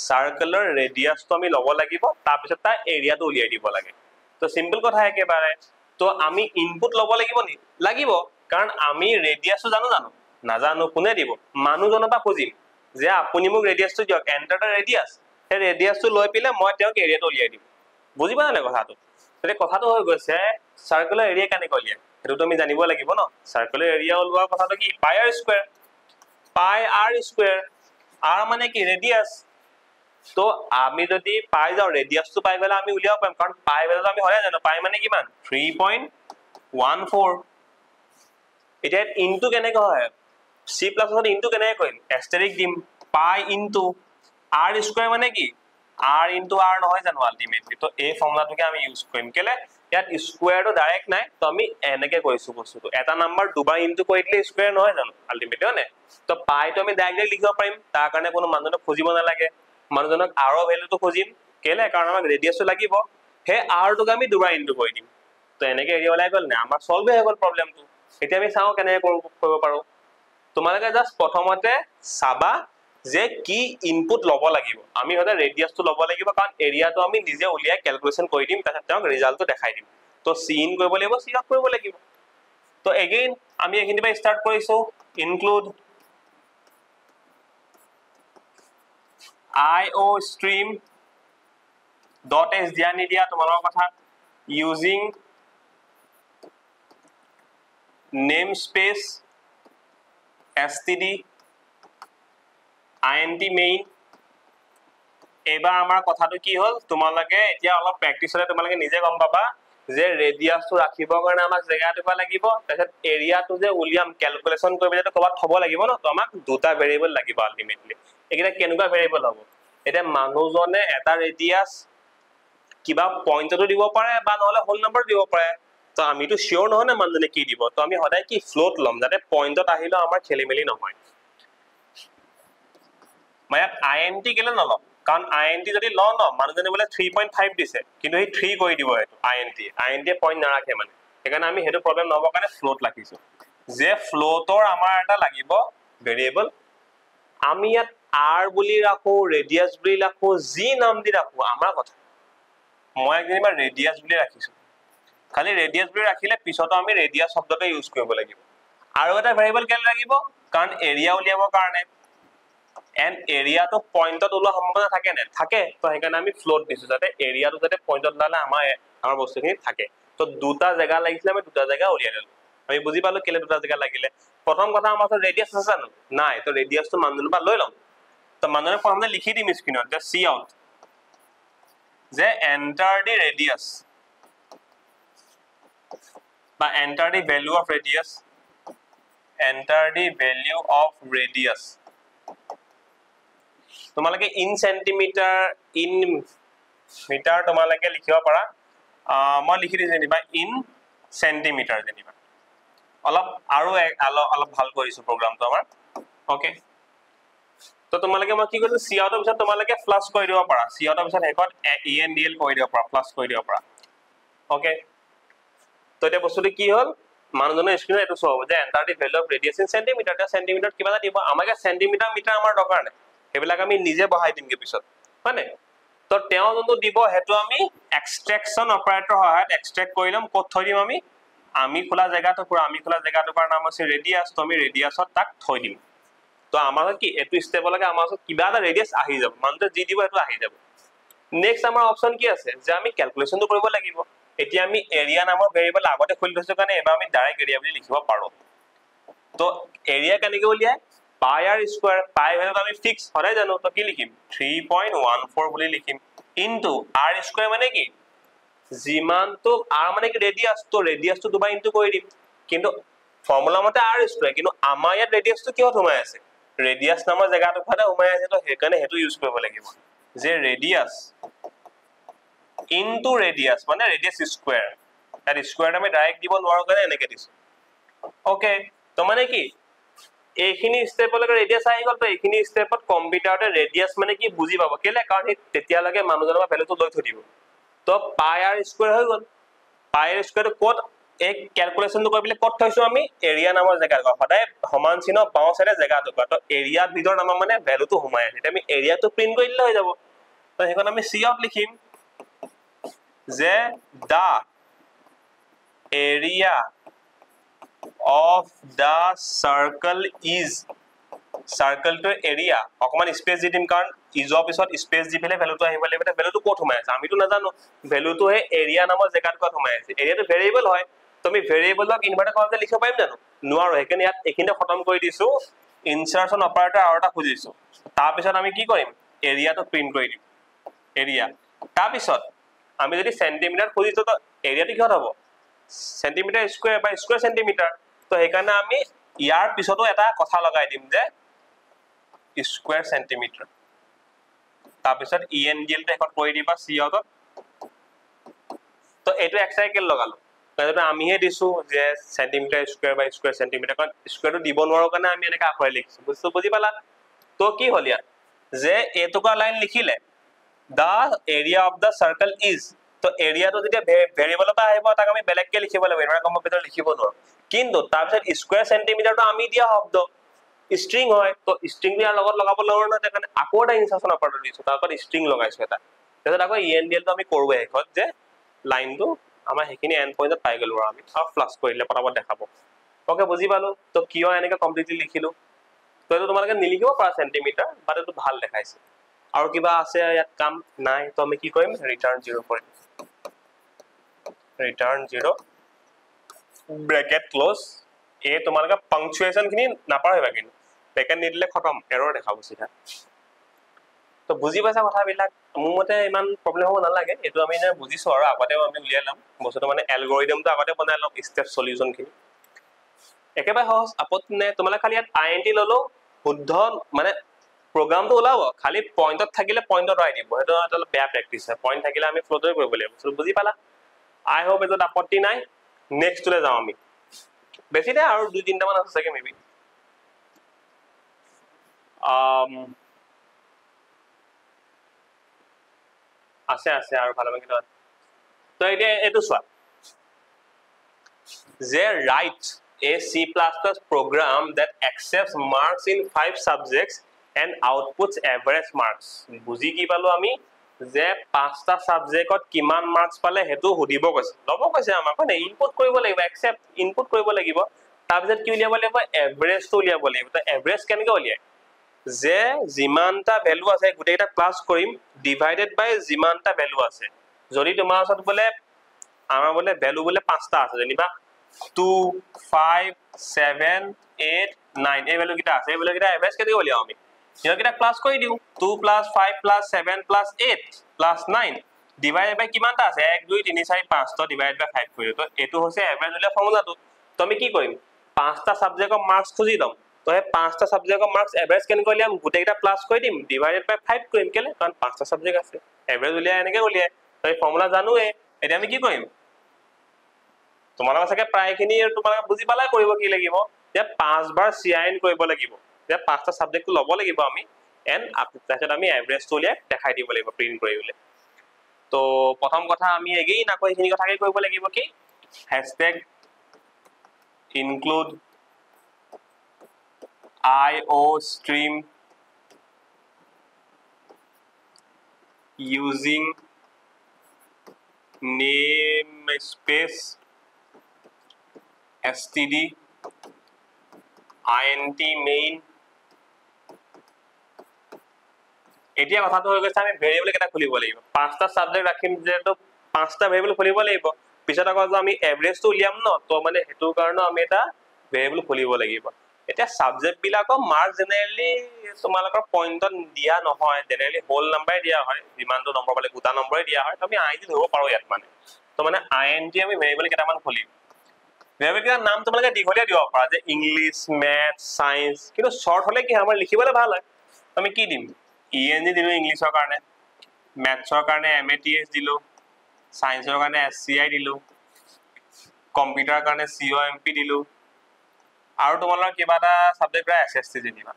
সাৰ্কুলাৰ ৰেডিয়াসটো আমি লব লাগিব তাৰ পিছত তাৰ এৰিয়াটো উলিয়াই দিব লাগে তো সিম্পল কথা একেবাৰে তো আমি ইনপুট লব লাগিব নি লাগিব কাৰণ আমি ৰেডিয়াসটো জানো নাজানো কোনে দিব মানুহজনৰ পৰা খুজিম যে আপুনি মোক ৰেডিয়াসটো দিয়ক এন্টাৰ দা ৰেডিয়াস এই ৰেডিয়াসটো লৈ পিলে মই তেওঁক এৰিয়াটো উলিয়াই দিম বুজি পালা না কথাটো তেনে কথাটো হৈ গৈছে সাৰ্কুলাৰ এৰিয়া কেনে কলিয়া হেতু তুমি জানিব লাগিব ন সাৰ্কুলাৰ এৰিয়া উলোৱা কথাটো কি পাই r স্কয়াৰ r মানে কি ৰেডিয়াস তো আমি যদি পাই যাও ৰেডিয়াসটো পাই গলে আমি উলিয়াব পাম কাৰণ পাই ভ্যালুটো আমি হয় জানো পাই মানে কিমান 3.14 এটা ইনটু কেনেকৈ হয় C++ ত ইনটু কেনেকৈ কৰিম এস্টেৰিক দিম পাই ইনটু r স্কয়াৰ মানে কি r into r নহয় জানো আলটিমেটলি তো এই ফৰ্মুলাটোকে আমি ইউজ কৰিম কেলে ইয়াত স্কয়াৰটো ডাইৰেক্ট নাই তো আমি এনেকে কৰিছো বস্তুটো এটা নাম্বাৰ দুবাৰ ইনটু কৰি দিলে স্কয়াৰ নহয় জানো আলটিমেটলি হয়নে তো পাইটো আমি ডাইৰেক্টলি লিখিব পাৰিম তাৰ কাৰণে কোনো মানুহজনক খুজিব নালাগে মানুহজনক r ৰ ভ্যালুটো খুজিম কেলে কাৰণ আমাক ৰেডিয়াসটো লাগিব হে r টোক আমি দুবাৰ ইনটু কৰি দিম তো এনেকে এৰিয়া ওলাই গল না আমাৰ সলভ হৈ গল প্ৰবলেমটো এতিয়া আমি চাও কেনেকৈ কৰিব পাৰো তোমালোকে জাস্ট প্ৰথমতে সাবা যে কি ইনপুট লব লাগিব আমি হতে ৰেডিয়াসটো লব লাগিব কাৰণ এৰিয়াটো আমি নিজে উলিয়াই ক্যালকুলেশন কৰি দিম তাৰ তাক ৰিজাল্টটো দেখাই দিম তো সি ইন কৰিব লাগিব সি আউট কৰিব লাগিব তো এগেইন আমি এখিনি পৰা স্টাৰ্ট কৰিছো ইনক্লুড iostream .s দিয়া নিদিয়া তোমালোকৰ কথা using namespace std int main এবাৰ আমাৰ কথাটো কি হল তোমালোকে এতিয়া অলপ প্ৰেক্টিস হলে তোমালোকে নিজে গম পাবা যে ৰেডিয়াসটো ৰাখিবৰ কাৰণে আমাক জায়গাটো পা লাগিব তাৰপিছত এৰিয়াটো যে উলিয়াম ক্যালকুলেশন কৰিবলৈ তো কবাত থব লাগিব ন তো আমাক দুটা ভেৰিয়েবল লাগিব আলটিমেটলি একিটা কেনেকুৱা ভেৰিয়েবল হ'ব এটা মানুহজনে এটা ৰেডিয়াস কিবা পইণ্টটো দিব পাৰে বা নহলে হোল নম্বৰ দিব পাৰে তো আমিটো শিওর নহয় না মানুহজনে কি দিব তো আমি সদায় কি ফ্লোট লম যাতে পইণ্টত আহিলো আমাৰ খেলিমেলি নহয় মই int কেলে নলম কাৰণ int যদি ল ন মানুহজনে বলে 3.5 দিছে কিন্তু এই 3 কৰি দিব এটো int পইণ্ট নাৰাখে মানে সেইকাৰণে আমি হেতু প্ৰবলেম নহব কাৰণে ফ্লোট ৰাখিছো যে ফ্লোটৰ আমাৰ এটা লাগিব ভেৰিয়েবল আমি ইয়াত r বুলি ৰাখো ৰেডিয়াস বুলি ৰাখো যি নাম দি ৰাখো আমাৰ কথা মই একদিনবা ৰেডিয়াস বুলি ৰাখিছো খালি ৰেডিয়াস বুলি ৰাখিলে পিছতো আমি ৰেডিয়াস শব্দটো ইউজ কৰিব লাগিব আৰু এটা ভেৰিয়েবল কেলে লাগিব কাৰণ এৰিয়া উলিয়াবৰ কাৰণে এন্ড এৰিয়াটো পইণ্টত ওলোৱা সম্ভাৱনা থাকে নে থাকে তো সেইকাৰণে আমি ফ্লোট দিছো যাতে এৰিয়াটো যাতে পইণ্টত লালে আমাৰ বস্তুখিনি থাকে তো দুটা জায়গা লাগিছিল আমি দুটা জায়গা উলিয়াই দিলো আমি বুজি পালো কেলে দুটা জায়গা লাগিলে প্ৰথম কথা আমাৰ ৰেডিয়াস আছে জানো নাই তো ৰেডিয়াসটো মানুহজনৰ পৰা লৈ লম তো মানুহজনে প্ৰথমতে লিখি দিম স্ক্ৰিনত যে সি আউট যে enter the radius বা enter the value of radius তোমালোকে ইন সেন্টিমিটাৰ ইন মিটাৰ তোমালোকে লিখিব পাৰা মই লিখি দিছো যেনিবা ইন সেন্টিমিটাৰ যেনিবা অলপ আৰু অলপ ভাল কৰিছো প্ৰগ্ৰামটো আমাৰ ওকে তো তোমালোকে মই কি কৈছো সি আউটৰ পিছত তোমালোকে ফ্লাশ কৰি দিব পাৰা সি আউটৰ পিছত হেকত ইএনডিএল কৰি দিব পাৰা ফ্লাশ কৰি দিব পাৰা ওকে তো এটা বস্তুটো কি হল মানুহজনৰ স্ক্ৰিনত এটো শো হ'ব যে enter the value of radius in centimetre টা সেন্টিমিটাৰ কিবা এটা দিব আমাকে সেন্টিমিটাৰ মিটাৰ আমাৰ দৰকাৰ নাই হেবিলাক আমি নিজে বহাই দিমগে পিছত হয়নে তো তেওঁ যোনটো দিব হেতু আমি এক্সট্ৰাকশন অপাৰেটৰ সহায়ত এক্সট্ৰাক্ট কৰিলাম কত থৈ দিম আমি খোলা জায়গাটো পুৰা আমি খোলা জায়গাটোৰ নাম আছে ৰেডিয়াস তো আমি ৰেডিয়াসত তাক থৈ দিম তো আমাৰ কি এটো স্টেপ লাগে আমাৰ কিবা এটা ৰেডিয়াস আহি যাব মানটো জি দিব এটো আহি যাব নেক্সট আমাৰ অপচন কি আছে যে আমি ক্যালকুলেশনটো কৰিব লাগিব এতিয়া আমি এৰিয়া নামৰ ভেৰিয়েবল আগতে খুলি থৈছো কাৰণে এবাৰ আমি ডাইৰেক্ট এৰিয়া বুলি লিখিব পাৰো তো এৰিয়া কেনেকৈ উলিয়াই পাই আৰ স্কয়াৰ পাই ভ্যালুটো আমি ফিক্স হৰাই জানো তো কি লিখিম 3.14 বুলি লিখিম ইনটু আৰ স্কয়াৰ মানে কি জিমানটো আৰ মানে কি ৰেডিয়াস তো ৰেডিয়াসটো দুবাৰ ইনটু কৰি দিম কিন্তু ফৰ্মুলা মতে আৰ স্কয়াৰ কিন্তু আমাৰ ইয়াত ৰেডিয়াসটো কিয় সোমাই আছে ৰেডিয়াস নামৰ জায়গাটো ফালে সোমাই আছে তো হেকাৰণে হেতু ইউজ কৰিব লাগিব যে ৰেডিয়াস ইনটু ৰেডিয়াস মানে ৰেডিয়াস স্কয়াৰ তাৰ স্কয়াৰ আমি ডাইৰেক্ট দিব নোৱাৰো কাৰণে এনেকে দিছো ওকে তো মানে কি এইখিনি স্টেপলৈকে ৰেডিয়াস আহি গল তো এইখিনি স্টেপত কম্পিউটাৰতে ৰেডিয়াস মানে কি বুজি পাব কেলে কাৰণ তেতিয়া লাগে মানুহজনৰ ভ্যালুটো লৈ থৈ দিব তো পাই আৰ স্কয়াৰ হৈ গল পাই আৰ স্কয়াৰটো কোড এক ক্যালকুলেশনটো কৰিবলৈ কোড থৈছো আমি এৰিয়া নামৰ জায়গা সদায় সমান চিহ্ন বাও সাইডে জায়গাটো তো এৰিয়া ভিতৰ নাম মানে ভ্যালুটো সোমাই আছে আমি এৰিয়াটো প্ৰিন্ট কৰি দিলে হৈ যাব তো হেখন আমি সি আউট লিখিম যে দা area of the circle is circle to area অকমান স্পেস দি দিম কাৰণ ইজৰ পিছত স্পেস দি ফেলে ভ্যালুটো আহিব লাগিব এটা ভ্যালুটো ক'ত সোমাই আছে আমিতো নাজানো ভ্যালুটো হে এৰিয়া নামৰ জায়গাত ক'ত সোমাই আছে এৰিয়াটো ভেৰিয়েবল হয় তুমি ভেৰিয়েবলক ইনভাৰ্টাৰ কলতে লিখিব পাৰিম জানো নোৱাৰো হেকেন ইয়াত এখিনে খতম কৰি দিছো ইনসাৰ্শন অপাৰেটৰ আৰু এটা খুজিছো তাৰ পিছত আমি কি কৰিম এৰিয়াটো প্ৰিন্ট কৰি দিম এৰিয়া তাৰ পিছত আমি যদি সেন্টিমিটাৰ খুজিছো তো এৰিয়াটো কি হ'ব সেন্টিমিটাৰ স্কয়াৰ বাই স্কয়াৰ সেন্টিমিটাৰ তো হেকাৰণে আমি ইয়াৰ পিছতো এটা কথা লগাই দিম যে স্কয়াৰ সেন্টিমিটাৰ তাৰ পিছত ইএনডিএল টো এখন কৰি দিবা সি আউটত তো এটো এক সাইকেল লগালো তাহলে আমি হে দিছো যে সেন্টিমিটাৰ স্কয়াৰ বাই স্কয়াৰ সেন্টিমিটাৰ কাৰণ স্কয়াৰটো দিব নোৱাৰো কাৰণে আমি এনেকা আখৰে লিখিছো বুজি পালা তো কি হল ইয়াত যে এটুকা লাইন লিখিলে the area of the circle is তো এৰিয়াটো যেতিয়া ভেৰিয়েবল এটা আহিব তাক আমি বেলেগকে লিখিব লাগিব এৰা কম্পিউটাৰ লিখিব নোৱাৰো কিন্তু তাৰ পিছত স্কয়াৰ সেন্টিমিটাৰটো আমি দিয়া শব্দ স্ট্ৰিং হয় তো স্ট্ৰিং ইয়াৰ লগত লগাব নোৱাৰো না কাৰণে আকৌ এটা ইনসাৰ্শন অপাৰেটৰ দিছো তাৰ পৰা স্ট্ৰিং লগাইছো এটা তাৰপিছত আকৌ ইএনডিএল টো আমি কৰোৱে হেকত যে লাইনটো আমাৰ হেখিনি এন্ড পইণ্টত পাই গলো আমি আৰু ফ্লাশ কৰিলে পটাপট দেখাব ওকে বুজি পালো তো কিয় এনেকা কমপ্লিটলি লিখিলো তো এটো তোমালোকে নিলিখিব পাৰা সেন্টিমিটাৰ বাট এটো ভাল দেখাইছে আৰু কিবা আছে ইয়াত কাম নাই তো আমি কি কৰিম ৰিটাৰ্ন 0 কৰিম ৰিটাৰ্ন 0 ব্ৰেকেট ক্লোজ এ তোমালোকে পাংচুৱেচন খিনি নাপাহৰিবা কিন্তু ব্ৰেকেট নিদিলে খতম এৰৰ দেখাব সিধা তো বুজি পাইছা কথাবিলাক মোৰ মতে ইমান প্ৰবলেম হ'ব নালাগে এটো আমি না বুজিছো আৰু আগতেও আমি উলিয়াই লম বস্তুটো মানে এলগৰিদমটো আগতে বনাই লম স্টেপ সলিউশন খিনি একেবাৰে সহজ আপত্তি নাই তোমালোকে খালি ইয়াত আইএনটি ললো শুদ্ধ মানে প্ৰগ্ৰামটো ওলাব খালি পইণ্টত থাকিলে পইণ্টত আই দিব এটো এটা বেয়া প্ৰেক্টিস হয় পইণ্ট থাকিলে আমি ফ্লোটই কৰিব লাগিব বুজি পালা আই হোপ এটো আপত্তি নাই নেক্সট টুলে যাও আমি বেছি দে আৰু দুই তিনটা মান আছে চাগে মেবি আছে আৰু ভালো কিন্তু তো এতিয়া এটো সোৱা যে write a C++ program that accepts marks in 5 subjects and outputs average marks বুজি কি পালো আমি যে পাঁচটা সাবজেক্টত কিমান মার্কস পালে হেতু হুদিব কৈছে লব কৈছে আমাক মানে ইনপুট কৰিব লাগিব একসেপ্ট ইনপুট কৰিব লাগিব তাৰ পিছত কি উলিয়াব লাগিব এভাৰেজ টো উলিয়াব লাগিব তো এভাৰেজ কেনেকৈ উলিয়ায় যে যিমানটা ভ্যালু আছে গুটেইটা প্লাস কৰিম ডিভাইডেড বাই যিমানটা ভ্যালু আছে যদি তোমাৰ ওচৰত বলে আমাৰ বলে ভ্যালু বলে পাঁচটা আছে যেনিবা 2 5 7 8 9 এই ভ্যালু কিটা আছে এই ভ্যালু কিটা এভারেজ কেনেকৈ উলিয়াও আমি ইয়াকিটা প্লাস কৰি দিও 2 + 5 + 7 + 8 + 9 ডিভাইডেড বাই কিমানটা আছে 1 2 3 4 5 তো ডিভাইড বাই 5 কৰি তো এটো হৈছে এভাৰেজ উলিয়া ফৰ্মুলাটো তো আমি কি কৰিম পাঁচটা সাবজেক্টৰ মাৰ্কস খুজি লম তো এই পাঁচটা সাবজেক্টৰ মাৰ্কস এভাৰেজ কেনেকৈ উলিয়াম গুটেইটা প্লাস কৰি দিম ডিভাইডেড বাই 5 কৰিম কেলে কাৰণ পাঁচটা সাবজেক্ট আছে এভাৰেজ উলিয়া এনেকৈ উলিয়ায় তো এই ফৰ্মুলা জানোৱে এতিয়া আমি কি কৰিম তোমালোকে চাগে প্ৰায়খিনি তোমালোকে বুজি পালাই কৰিব কি লাগিব যে 5 বাৰ CIN কৰিব লাগিব যে 5টা সাবজেক্টটো ল'ব লাগিব আমি এন্ড তাৰপিছত আমি এভাৰেজটো উলিয়াই দেখাই দিব লাগিব প্ৰিন্ট কৰি উলিয়াই তো প্ৰথম কথা আমি এগেইন আকৌ এইখিনি কথাকে কৰিব লাগিব কি hashtag include IOStream using namespace std int main এতিয়া কথাটো হৈ গৈছে আমি ভেৰিয়েবল কেটা খুলিব লাগিব পাঁচটা সাবজেক্ট ৰাখিম যেটো পাঁচটা ভেৰিয়েবল খুলিব লাগিব পিছত আকৌ আমি এভাৰেজটো উলিয়াম ন তো মানে হেতু কাৰণ আমি এটা ভেৰিয়েবল খুলিব লাগিব এতিয়া সাবজেক্ট বিলাকৰ মাৰ্ক জেনাৰেলি তোমালোকৰ পইণ্টত দিয়া নহয় জেনাৰেলি হোল নাম্বাৰে দিয়া হয় যিমানটো নম্বৰ পালে গোটা নম্বৰে দিয়া হয় তুমি আইডি ধৰিব পাৰো ইয়াত মানে তো মানে int আমি ভেৰিয়েবল কেটামান খুলিম ভেৰিয়েবল কেটাৰ নাম তোমালোকে দীঘলীয়া দিব পাৰা যে ইংলিশ ম্যাথ সায়েন্স কিন্তু শৰ্ট হলে কি আমাৰ লিখিবলৈ ভাল হয় আমি কি দিম ENG দিলো ইংলিশৰ কাৰণে ম্যাথছৰ কাৰণে MATS দিলো সায়েন্সৰ কাৰণে SCI দিলো কম্পিউটাৰৰ কাৰণে COMP দিলো আৰু তোমালোকৰ কিবা এটা সাবজেক্ট SST দিবা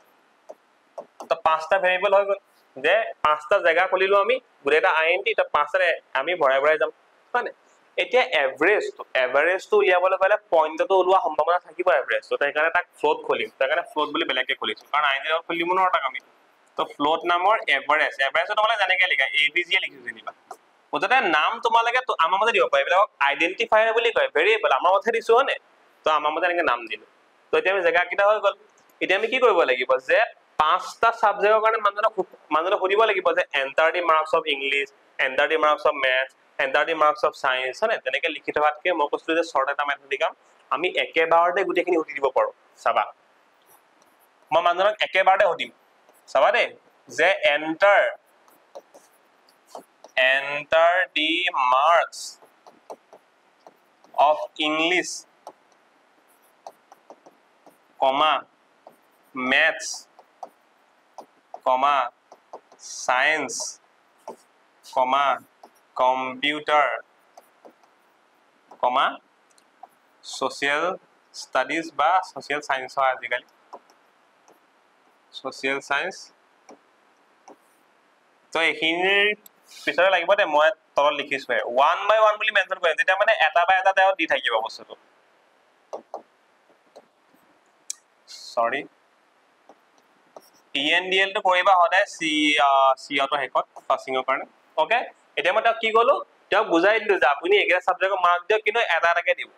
তো পাঁচটা ভেৰিয়েবল হৈ গল যে পাঁচটা জায়গা খুলিলো আমি গুটেটা INT তো পাঁচটা আমি ভৰাই যাম মানে এতিয়া এভাৰেজটো উলিয়াবলৈ গলে পইণ্টটো ওলোৱা সম্ভাৱনা থাকিব এভাৰেজটো তাৰ কাৰণে তাক ফ্লোট খুলিম তাৰ কাৰণে ফ্লোট বুলি বেলেগকে খুলিছো কাৰণ INT ৰ খুলিম ন তাক আমি তো ফ্লোট নামৰ এভাৰেজটো তোমালোকে জানেকে লিখা AVG লিখিছো যেনিবা ওজতে নাম তোমালোকে আমাৰ মতে দিব পাৰি এইবিলাক আইডেন্টিফায়াৰ বুলি কয় ভেৰিয়েবল আমাৰ মতে দিছো হনে তো আমাৰ মতে এনেকে নাম দিলো তো এতিয়া আমি জায়গা কিটা হৈ গল এতিয়া আমি কি কৰিব লাগিব যে পাঁচটা সাবজেক্টৰ কাৰণে মানুহক সুধিব লাগিব যে enter the marks of English enter the marks of math enter the marks of science হনে তেনেকে লিখি থকাতকে মই কৈছিলো যে শৰ্ট এটা মেথড দিম আমি একেবাৰতে গুটেখিনি সুধি দিব পাৰো চাবা মই মানুহক একেবাৰতে সুধিম চাবা দে যে enter the marks of English comma maths comma science comma computer comma social studies বা social science হয় আজিকালি social science তো এইখিনিৰ পিছৰে লাগিব দে মই তলত লিখিছো 1 by 1 বুলি মেনশন কৰিম তেতিয়া মানে এটা বাই এটা তেও দি থাকিব বস্তুটো সৰি ENDL তো কৰিবা হদায় সি অটো হেকত পাসিংৰ কাৰণে ওকে এতিয়া মই তাক কি কলো তেও বুজাই দিলো যে আপুনি একেটা সাবজেক্টৰ মাৰ্ক দিও কিন্তু এটা এটাকে দিব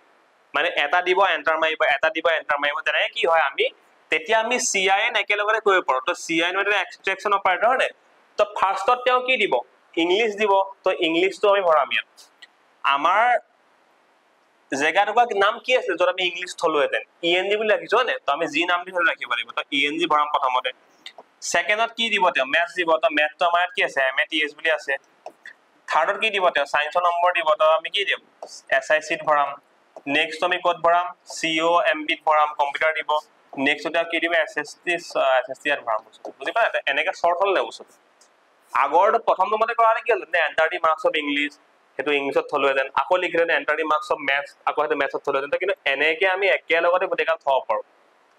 মানে এটা দিব এন্টাৰ মাৰিব এটা দিব এন্টাৰ মাৰিব তেনে কি হয় আমি তেতিয়া আমি CIN একেলগতে কৰিব পাৰো তো CIN মানে এক্সট্ৰাকচন অপাৰেটৰ হনে তো ফাৰ্স্টত তেও কি দিব ইংলিশ দিব তো ইংলিশটো আমি ভৰাম ইয়াত আমাৰ জেগাটোৰ নাম কি আছে যত আমি ইংলিশ থলোহেতেন ENG বুলি ৰাখিছো হনে তো আমি জি নাম দি ৰাখিব লাগিব তো ENG ভৰাম প্ৰথমতে সেকেন্ডত কি দিব তেও ম্যাথছ দিব তো ম্যাথটো আমাৰ কি আছে MATS বুলি আছে থাৰ্ডত কি দিব তেও সায়েন্সৰ নম্বৰ দিব তো আমি কি দিম SIC ত ভৰাম নেক্সট আমি কোড ভৰাম COMB ত ভৰাম কম্পিউটাৰ দিব নেক্সট এটা কি দিব SST ত ভৰাম বুজি পালা এনেকা শৰ্ট হল না বস্তু আগৰ প্ৰথম নম্বৰতে কৰা কি হল enter the marks of English হেতু ইংলিশত থলোহেতেন আকৌ লিখিলে enter the marks of maths আকৌ হেতু ম্যাথছত থলোহেতেন কিন্তু এনেকে আমি একেলগতে গুটেকাল থব পাৰো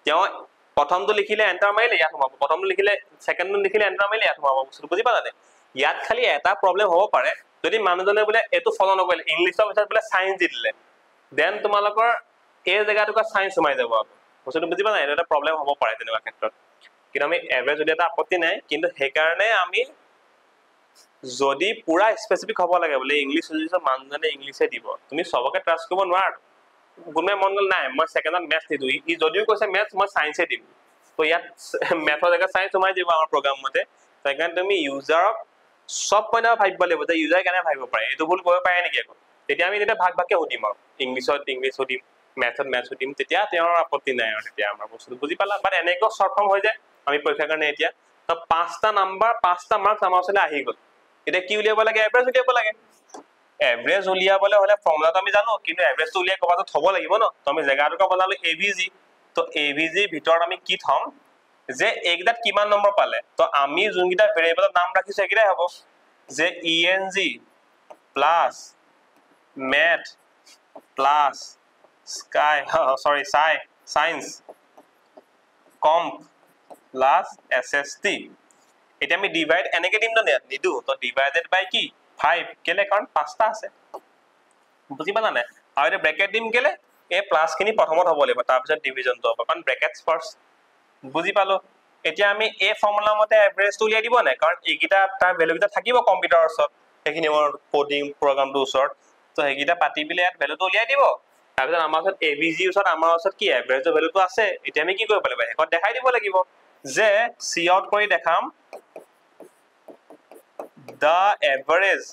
তেও প্ৰথমটো লিখিলে এন্টাৰ মাৰিলে ইয়াত হ'ব প্ৰথমটো লিখিলে সেকেন্ডটো লিখিলে এন্টাৰ মাৰিলে ইয়াত হ'ব বুজি পালানে ইয়াত খালি এটা প্ৰবলেম হ'ব পাৰে যদি মানুহজনে বলে এটো ফলো নকৰিলে ইংলিশৰ পিছত বলে সায়েন্স দি দিলে দেন তোমালোকৰ এই জায়গাটোক সায়েন্স সোমাই যাব বস্তুটো বুজি পালা এটা প্ৰবলেম হ'ব পাৰে তেনেকুৱা ক্ষেত্ৰত কিন্তু আমি এভাৰেজ যদি এটা আপত্তি নাই কিন্তু সেই কাৰণে আমি যদি পুৰা স্পেসিফিক হ'ব লাগে বলে ইংলিশ বুজিছ মানুহজনে ইংলিশে দিব তুমি সবকে ট্ৰাস্ট কৰিব নোৱাৰা গুণে মন নাই মই সেকেন্ডত ম্যাথছ দিদু ই যদিও কৈছে ম্যাথছ মই সায়েন্সে দিম তো ইয়াত ম্যাথৰ জায়গা সায়েন্স সোমাই দিব আমাৰ প্ৰগ্ৰাম মতে সেইকাৰণে তুমি ইউজাৰক সব পইণ্ট ভাবিব লাগিব যে ইউজাৰ কেনে ভাবিব পাৰে এটো ভুল কৰিব পাৰে নেকি আকৌ তেতিয়া আমি এটা ভাগ ভাগকে সুধিম আৰু ইংলিশত ইংলিশ সুধিম ম্যাথত ম্যাথছ সুধিম তেতিয়া তেওঁৰ আপত্তি নাই আৰু তেতিয়া আমাৰ বস্তু বুজি পালা বাট এনেকৈ শৰ্ট ফৰ্ম হৈ যায় আমি পৰীক্ষাৰ কাৰণে এতিয়া তো পাঁচটা নাম্বাৰ পাঁচটা মাৰ্কস আমাৰ ওচৰলৈ আহি গল এটা কি উলিয়াব লাগে এভাৰেজ উলিয়াব লাগে এভাৰেজ উলিয়াবলৈ হলে ফৰ্মুলাটো আমি জানো কিন্তু এভাৰেজটো উলিয়াই কবাটো থব লাগিব ন তো আমি জায়গাটোক বনালো AVG তো AVG ভিতৰত আমি কি থম যে একদাত কিমান নম্বৰ পালে তো আমি যোনকিটা ভেৰিয়েবলৰ নাম ৰাখিছো একিটাই হ'ব যে ENG plus math plus sky sorry science comp plus SST এটা আমি ডিভাইড এনেকে দিম না নিদু তো ডিভাইডেড বাই কি 5 কেলে কাৰণ পাঁচটা আছে বুজি পালা না আৰু এটা ব্ৰেকেট দিম কেলে এ প্লাস খিনি প্ৰথমত হ'ব লাগিব তাৰ পিছত ডিভিজনটো হ'ব কাৰণ ব্ৰেকেটস ফাৰ্স্ট বুজি পালো এতিয়া আমি এ ফৰ্মুলা মতে এভাৰেজটো উলিয়াই দিব না কাৰণ এইকিটা তাৰ ভ্যালু কিটা থাকিব কম্পিউটাৰৰ ওচৰত এইখিনি মোৰ কোডিং প্ৰগ্ৰামটো ওচৰত তো এইকিটা পাতি বিলে ইয়াত ভ্যালুটো উলিয়াই দিব তাৰ পিছত আমাৰ ওচৰত এভিজি ওচৰত আমাৰ ওচৰত কি এভাৰেজৰ ভ্যালুটো আছে এতিয়া আমি কি কৰিব লাগিব হেকত দেখাই দিব লাগিব যে সি আউট কৰি দেখাম the average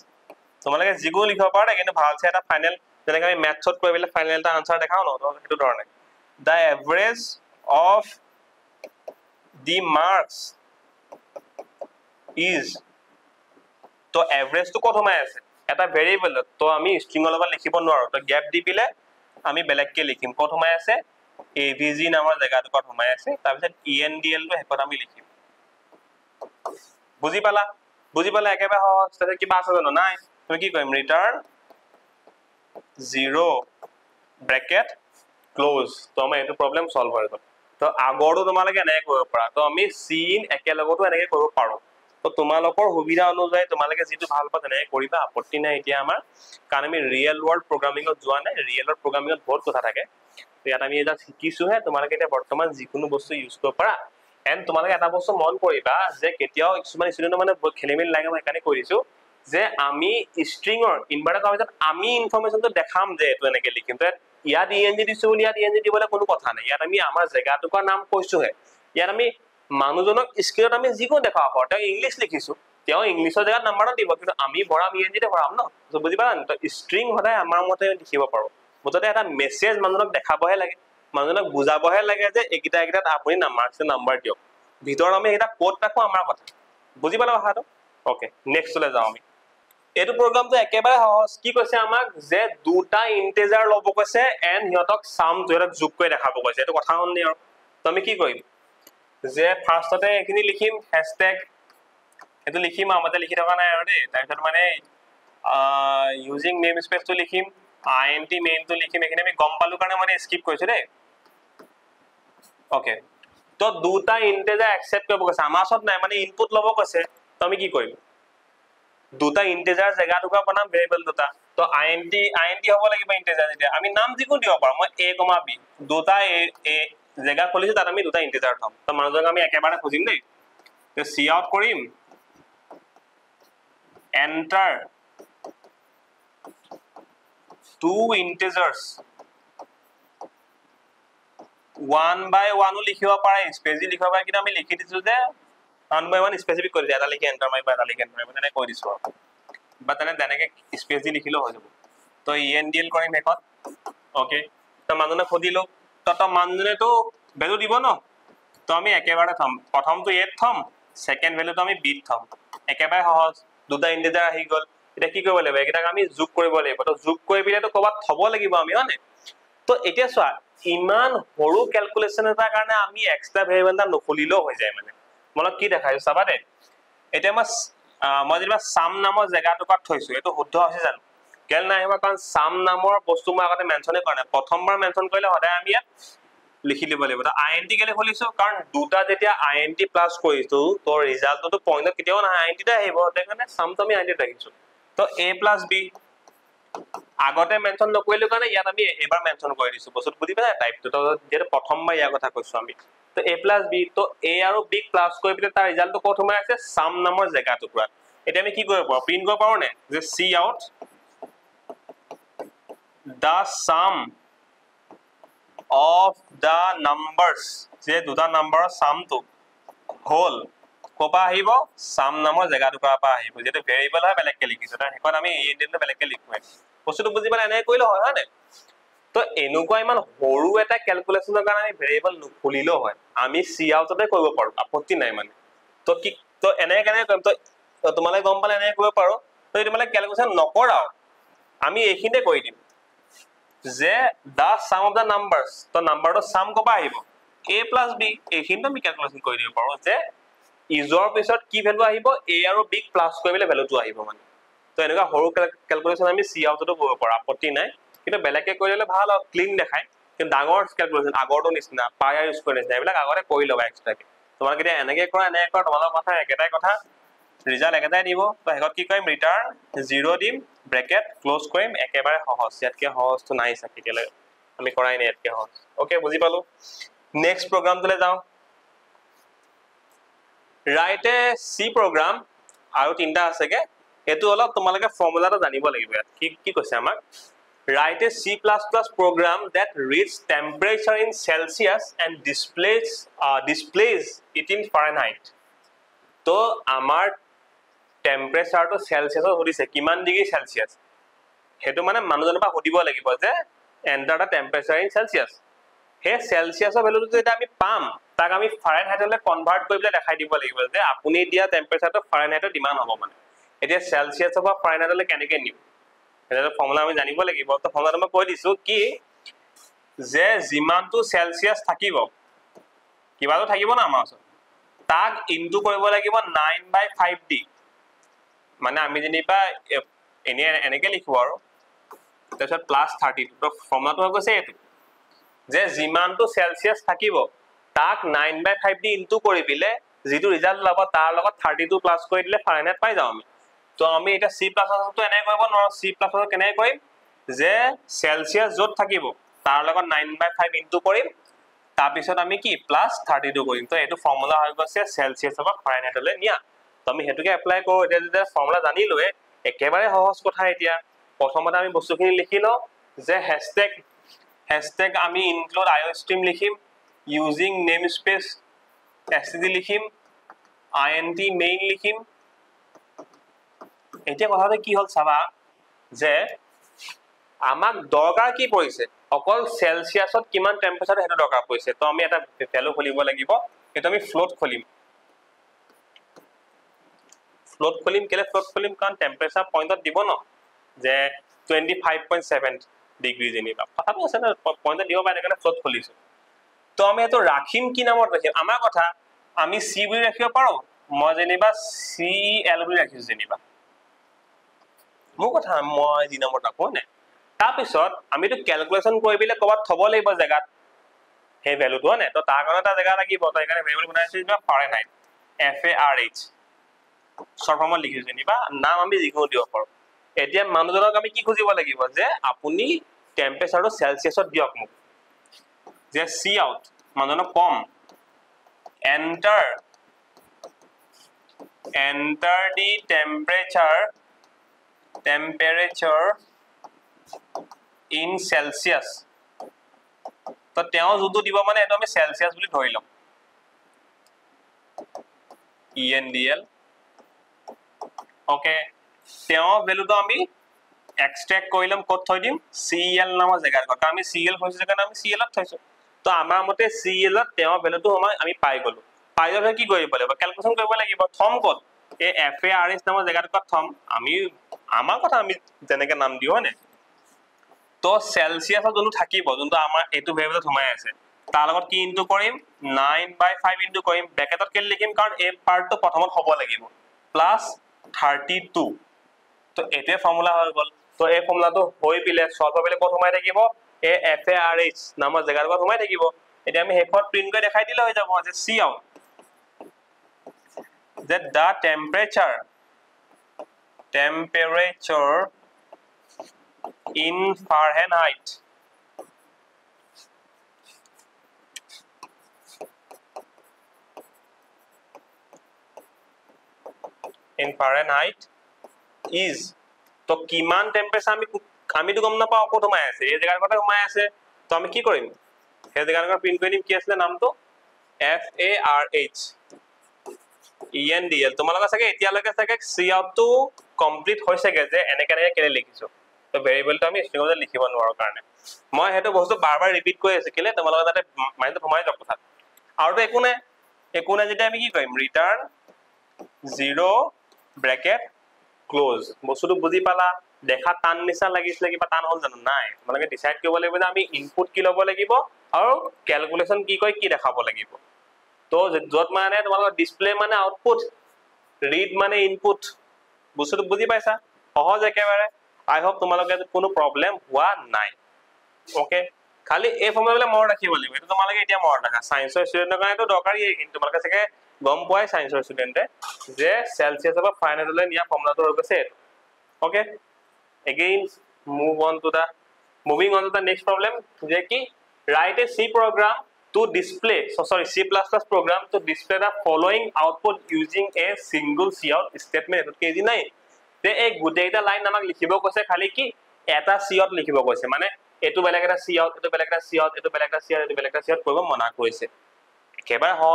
তোমালোকে যিকোনো লিখিব পাৰা কিন্তু ভালছে এটা ফাইনাল যেনেকৈ আমি ম্যাথছত কৰি বিলে ফাইনাল এটা আনসাৰ দেখাও ন তো সেইটো ধৰণে the average of the marks is তো এভাৰেজ তো কত সোমাই আছে এটা ভেৰিয়েবল তো আমি স্ট্ৰিংৰ লগত লিখিব নোৱাৰো তো গ্যাপ দি বিলে আমি বেলেগকে লিখিম কত সোমাই আছে avg নামৰ জায়গাটো কত সোমাই আছে তাৰ পিছত endl টো হেকত আমি লিখিম বুজি পালা একেবাৰে সহজ তাতে কিবা আছে জানো নাই তুমি কি কৰিম ৰিটাৰ্ন 0 ব্ৰেকেট ক্লোজ তো আমি এটো প্ৰবলেম সলভ হৈ গল তো আগৰটো তোমালোকে এনেকৈ কৰিব পাৰা তো আমি সিন একেলগতো এনেকৈ কৰিব পাৰো তো তোমালোকৰ সুবিধা অনুযায়ী তোমালোকে যেটো ভাল পায় তেনেকৈ কৰিবা আপত্তি নাই এতিয়া আমাৰ কাৰণ আমি ৰিয়েল ওয়াৰ্ল্ড প্ৰগ্ৰামিংত যোৱা নাই ৰিয়েল ওয়াৰ্ল্ড প্ৰগ্ৰামিংত বহুত কথা থাকে তো ইয়াত আমি এটা শিকিছো হে তোমালোকে এটা বৰ্তমান যিকোনো বস্তু ইউজ কৰিব পাৰা এন্ড তোমালোকে এটা বস্তু মন কৰিবা যে কেতিয়াও কিছুমান ষ্টুডেন্ট মানে খেলিমেলি লাগে মই একানে কৰিছো যে আমি স্ট্ৰিংৰ ইনভাৰ্টাৰ কমিছত আমি ইনফৰমেশনটো দেখাম যে এটো এনেকৈ লিখিম তো ইয়াত ইএনজি দিছো ইয়াত ইএনজি দিবলৈ কোনো কথা নাই ইয়াত আমি আমাৰ জায়গাটোৰ নাম কৈছো হে ইয়াত আমি মানুহজনক স্ক্ৰীনত আমি যিকোনো দেখাব পাৰো তেওঁ ইংলিশ লিখিছো তেওঁ ইংলিশৰ জায়গাত নাম্বাৰটো দিব কিন্তু আমি ভৰাম ইএনজিতে ভৰাম ন তো বুজি পালা তো স্ট্ৰিং সদায় আমাৰ মতে লিখিব পাৰো মুঠতে এটা মেছেজ মানুহজনক দেখাবহে লাগে মানুহজনক বুজাবহে লাগে যে একিটাত আপুনি নাম্বাৰ দিয়ক ভিতৰত আমি এটা কোড ৰাখো আমাৰ কথা বুজি পালা কথাটো ওকে নেক্সটলে যাও আমি এটো প্ৰগ্ৰামটো একেবাৰে সহজ কি কৈছে আমাক যে দুটা ইন্টিজাৰ লব কৈছে এন্ড হিয়তক সাম দুটা যোগ কৰি দেখাব কৈছে এটো কথা হল নি আৰু তো আমি কি কৰিম যে ফাৰ্ষ্টতে এখিনি লিখিম হ্যাশট্যাগ এটো লিখিম আমাতে লিখি থকা নাই আৰু দেই তাৰপিছত মানে ইউজিং নেম স্পেস তো লিখিম int main তো লিখিম এখিনি আমি গম পালো কাৰণে মানে স্কিপ কৰিছো দেই ওকে তো দুটা ইন্টিজাৰ একসেপ্ট কৰিব কৈছে আমাৰ ওচৰত নাই মানে ইনপুট লব কৈছে তো আমি কি কৰিম দুটা ইন্টিজাৰ জায়গাটোকা বনাম ভেৰিয়েবল দুটা তো int হ'ব লাগিব ইন্টিজাৰ যেতিয়া আমি নাম যিকোনো দিব পাৰো মই a, b দুটা a জায়গা খুলিছো তাত আমি দুটা ইন্টিজাৰ থম তো মানুহজনক আমি একেবাৰে খুজিম দেই তো সি আউট কৰিম enter two integers 1 by 1 লিখিব পাৰে স্পেসি লিখিব পাৰে কিন্তু আমি লিখি দিছো যে 1 by 1 স্পেসিফিক কৰি দিয়া এটা লিখি এন্টাৰ মাৰিবা এটা লিখি এন্টাৰ মাৰিবা তেনে কৈ দিছো বা তেনেকে স্পেস দি লিখিলো হৈ যাব তো endl কৰিম হেকত ওকে তো মানুহনে খুদিলো তো মানুহনে তো ভ্যালু দিব ন তো আমি একেবাৰে থম প্ৰথমটো a থম সেকেন্ড ভ্যালুটো আমি b থম একেবাৰে সহজ দুটা ইন্টিজাৰ আহি গল এটা কি কৰিব লাগিব এটাক আমি যোগ কৰিব লাগিব তো যোগ কৰি বিলে তো কবাত থব লাগিব আমি হয়নে তো এতিয়া চোৱা ইমান হৰু ক্যালকুলেশন এটাৰ কাৰণে আমি এক্সট্ৰা ভেৰিয়েবল এটা নখলিলেও হৈ যায় মানে মলত কি দেখাইছো চাবা দে এতিয়া মই যেনিবা সাম নামৰ জায়গাটোকাত থৈছো এটো শুদ্ধ আছে জানো কেল নাই হবা কাৰণ সাম নামৰ বস্তু মই আগতে মেনশনে কৰা নাই প্ৰথমবাৰ মেনশন কৰিলে সদায় আমি ইয়াত লিখি লিব লাগিব তো int কেলে খুলিছো কাৰণ দুটা যেতিয়া int প্লাস কৰিছো তো ৰিজাল্টটো পইণ্টত কেতিয়াও না int তে আহিব দেখনে সামটো আমি int ৰাখিছো তো a + b আগতে মেনশন নকৰিলো কাৰণে ইয়াত আমি এবাৰ মেনশন কৰি দিছো বস্তু বুজি পালা টাইপটো তো যেটো প্ৰথমবাৰ ইয়াৰ কথা কৈছো আমি তো a + b তো a আৰু b প্লাস কৰি পিলে তাৰ ৰিজাল্টটো কত সোমাই আছে সাম নামৰ জায়গাটো পৰা এতিয়া আমি কি কৰিব পাৰো প্ৰিন্ট কৰিব পাৰো নে যে c out the sum of the numbers যে দুটা নাম্বাৰৰ সামটো হল কোপা আহিব সাম নামৰ জায়গাটো পৰা আহিব যেটো ভেৰিয়েবল হয় বেলেগকে লিখিছো তাৰ হেকত আমি এই দিনটো বেলেগকে লিখো বস্তুটো বুজি পালে এনে কইলো হয় হয়নে তো এনেকুৱা ইমান হৰু এটা ক্যালকুলেশনৰ কাৰণে আমি ভেৰিয়েবল নখলিলেও হয় আমি সি আউটতে কৰিব পাৰো আপত্তি নাই মানে তো কি তো এনে কেনে কৰিম তো তোমালে গম পালে এনে কৰিব পাৰো তো তোমালে ক্যালকুলেশন নকৰাও আমি এইখিনিতে কৰি দিম যে the sum of the numbers তো নাম্বাৰটো সাম কপা আহিব a + b এইখিনিতে আমি ক্যালকুলেশন কৰি দিব পাৰো যে ইজৰ পিছত কি ভ্যালু আহিব a আৰু b প্লাস কৰিলে ভ্যালুটো আহিব মানে তো এনেকা হৰু ক্যালকুলেশন আমি সি আউটটো কৰিব পাৰো আপত্তি নাই কিন্তু বেলেগকে কৰিলে ভাল আৰু ক্লিন দেখায় কিন্তু ডাঙৰ ক্যালকুলেশন আগৰটো নিচিনা পায়াৰ ইউজ কৰি নিচিনা এইবিলাক আগতে কৰি ল'বা এক্সট্ৰাকে তোমাক এতিয়া এনেকৈ কৰা তোমালোকৰ কথা একেটাই কথা ৰিজাল্ট একেটাই দিব তো হেগত কি কৰিম ৰিটাৰ্ণ 0 দিম ব্ৰেকেট ক্লোজ কৰিম একেবাৰে সহজ ইয়াতকে সহজটো নাই সাকিলে আমি কৰাই নাই ইয়াতকে সহজ ওকে বুজি পালো নেক্সট প্ৰগ্ৰামটোলে যাও ৰাইট এ সি প্ৰগ্ৰাম আৰু তিনটা আছেগে এটো অলপ তোমালোকে ফৰ্মুলাটো জানিব লাগিব ইয়াত কি কৈছে আমাক write a C++ program that reads temperature in Celsius and displays it in Fahrenheit তো আমাৰ টেম্পাৰেচাৰ তো সেলসিয়াসত হদিছে কিমান ডিগ্ৰী সেলসিয়াস হেতু মানে মানুহজনৰ পৰা হদিব লাগিব যে enter the temperature in Celsius হে সেলসিয়াসৰ ভ্যালুটো যেটা আমি পাম তাক আমি ফাৰেনহাইটলৈ কনভাৰ্ট কৰি পেলাই দেখাই দিব লাগিব যে আপুনি দিয়া টেম্পাৰেচাৰটো ফাৰেনহাইটত কিমান হ'ব মানে এতিয়া সেলসিয়াসৰ পৰা ফাৰেনহাইটলৈ কেনেকৈ নিউ এটা ফৰ্মুলা আমি জানিব লাগিব তো ফৰ্মুলাটো মই কৈ দিছো কি যে যিমানটো সেলসিয়াস থাকিব কিবাটো থাকিব না আমাৰ তাক ইনটু কৰিব লাগিব 9/5d মানে আমি যেনিবা এনেকে লিখো আৰু তাৰপিছত +32 তো ফৰ্মুলাটো হৈ গৈছে এটো যে যিমানটো সেলসিয়াস থাকিব তাক 9/5d ইনটু কৰি দিলে যেটো ৰিজাল্ট লব তাৰ লগত 32 প্লাস কৰি দিলে ফাৰেনহাইট পাই যাও আমি তো আমি এটা C+ তো এনে কৰিব নোৱাৰো C+ কেনে কৰিম যে সেলসিয়াস যত থাকিব তাৰ লগত 9/5 ইনটু কৰিম তাৰ পিছত আমি কি +32 কৰিম তো এটো ফৰ্মুলা হৈ গৈছে সেলসিয়াসৰ পৰা ফাৰেনহাইটলৈ নিয়া তো আমি হেতুকে এপ্লাই কৰো এটা যে ফৰ্মুলা জানি লয়ে একেবাৰে সহজ কথা এতিয়া প্ৰথমতে আমি বস্তুখিনি লিখি লও যে hashtag আমি include iostream লিখিম using namespace std লিখিম int main লিখিম এতিয়া কথাটো কি হল চাবা যে আমাক দৰকাৰ কি পৰিছে অকল সেলসিয়াসত কিমান টেম্পাৰেচাৰ হেতু দৰকাৰ পৰিছে তো আমি এটা ভ্যালু খুলিব লাগিব এটা আমি ফ্লোট খুলিম কেলে ফ্লোট খুলিম কাৰণ টেম্পাৰেচাৰ পয়েন্টত দিব ন যে 25.7 ডিগ্ৰী যেনিবা কথাটো আছে না পয়েন্টত দিব পাৰে কাৰণে ফ্লোট খুলিছো তো আমি এটো ৰাখিম কি নামত ৰাখিম আমাৰ কথা আমি c বুলি ৰাখিব পাৰো মই যেনিবা cl বুলি ৰাখিছো যেনিবা মোৰ কথা মই দি নামত ৰাখো নে তাৰ পিছত আমি তো ক্যালকুলেশন কৰিবিলে কবাত থব লাগিব জায়গাত হে ভ্যালুটো নে তো তাৰ কাৰণে এটা জায়গা লাগিব তো এখানে ভ্যালু বনাইছো যেনিবা ফাৰেনহাইট FARH শৰ্ট ফৰ্মত লিখিছো যেনিবা নাম আমি যিকোনো দিব পাৰো এতিয়া মানুহজনক আমি কি খুজিব লাগিব যে আপুনি টেম্পারেচারটো সেলসিয়াসত দিয়ক মোক যে সি আউট মানুহজনক কম enter the temperature in Celsius তো তেওঁ যুটো দিব মানে এটো আমি সেলসিয়াস বুলি ধৰি লম ENDL ওকে তেওঁ ভ্যালুটো আমি এক্সট্ৰাক্ট কৰিলাম কত থৈ দিম CL নামৰ জায়গাত কাৰণ আমি CL হৈছে কাৰণ আমি CL ত থৈছো তো আমাৰ মতে CL ত তেওঁ ভ্যালুটো আমি পাই গলো পাই গলে কি কৰিব লাগিব ক্যালকুলেশন কৰিব লাগিব থম কত এই FARH নামৰ জায়গাত থম আমি আমাৰ কথা আমি যেনেকে নাম দিও নে তো সেলসিয়াসত যোনটো থাকিব যোনটো আমাৰ এটো ভ্যালুত সোমাই আছে তাৰ লগত কি ইনটু কৰিম 9/5 ইনটু কৰিম ব্ৰেকেটত কেলে লিখিম কাৰণ এই পাৰ্টটো প্ৰথমত হ'ব লাগিব +32 তো এতে ফৰ্মুলা হৈ গল তো এই ফৰ্মুলাটো হৈ পিলে সলভ হ'বলে কত সোমাই থাকিব এই FARH নামৰ জায়গাত সোমাই থাকিব এতিয়া আমি হেকত প্ৰিন্ট কৰি দেখাই দিলে হৈ যাব যে C out that the temperature in Fahrenheit is তো কিমান টেম্পারেচার আমি তো গম না পাও কত সোমাই আছে এই জায়গাৰ কথা সোমাই আছে তো আমি কি কৰিম এই জায়গাৰ প্ৰিন্ট কৰি দিম কি আছে নামটো FARH ENDL তোমালোকে চাগে এতিয়ালৈকে চাগে সি আউটটো কমপ্লিট হৈছেগে যে এনেকে কেলে লিখিছো তো ভেৰিয়েবলটো আমি স্ট্ৰিংত লিখিব নোৱাৰো কাৰণে মই হেতু বস্তু বাৰবাৰ ৰিপিট কৰি আছো কেলে তোমালোকে তাতে মাইন্ডত সোমাই যাব কথা আৰু তো একো নাই যেটা আমি কি কৰিম ৰিটাৰ্ণ 0 ব্ৰেকেট ক্লোজ বস্তুটো বুজি পালা দেখা টান নিচা লাগিছিল কিবা টান হল জানো নাই তোমালোকে ডিসাইড কৰিব লাগিব যে আমি ইনপুট কি লব লাগিব আৰু ক্যালকুলেশন কি কয় কি দেখাব লাগিব তো যত মানে তোমালোকৰ ডিসপ্লে মানে আউটপুট ৰিড মানে ইনপুট বস্তুটো বুজি পাইছা সহজ একেবাৰে I hope তোমালোকে কোনো প্ৰবলেম হোৱা নাই ওকে খালি এই ফৰ্মুলা মনত ৰাখিব লাগিব এটা তোমালোকে এতিয়া মনত ৰাখা সায়েন্সৰ ষ্টুডেন্টৰ কাৰণেটো দৰকাৰী কিন্তু তোমালোকে চাগে গম পোৱাই সায়েন্সৰ ষ্টুডেন্টে যে সেলসিয়াছৰ পৰা ফাৰেনহাইটলৈ নিয়া ফৰ্মুলাটো হৈ গৈছে okay again moving on to the next problem je ki write a C program to display C++ program to display the following output using a single cout statement eto keji nai te ek guteita line namak likhibo koise khali ki eta cout likhibo koise mane etu beleg eta cout etu beleg eta cout etu beleg eta cout etu beleg eta cout koibo mona koise ekebar ho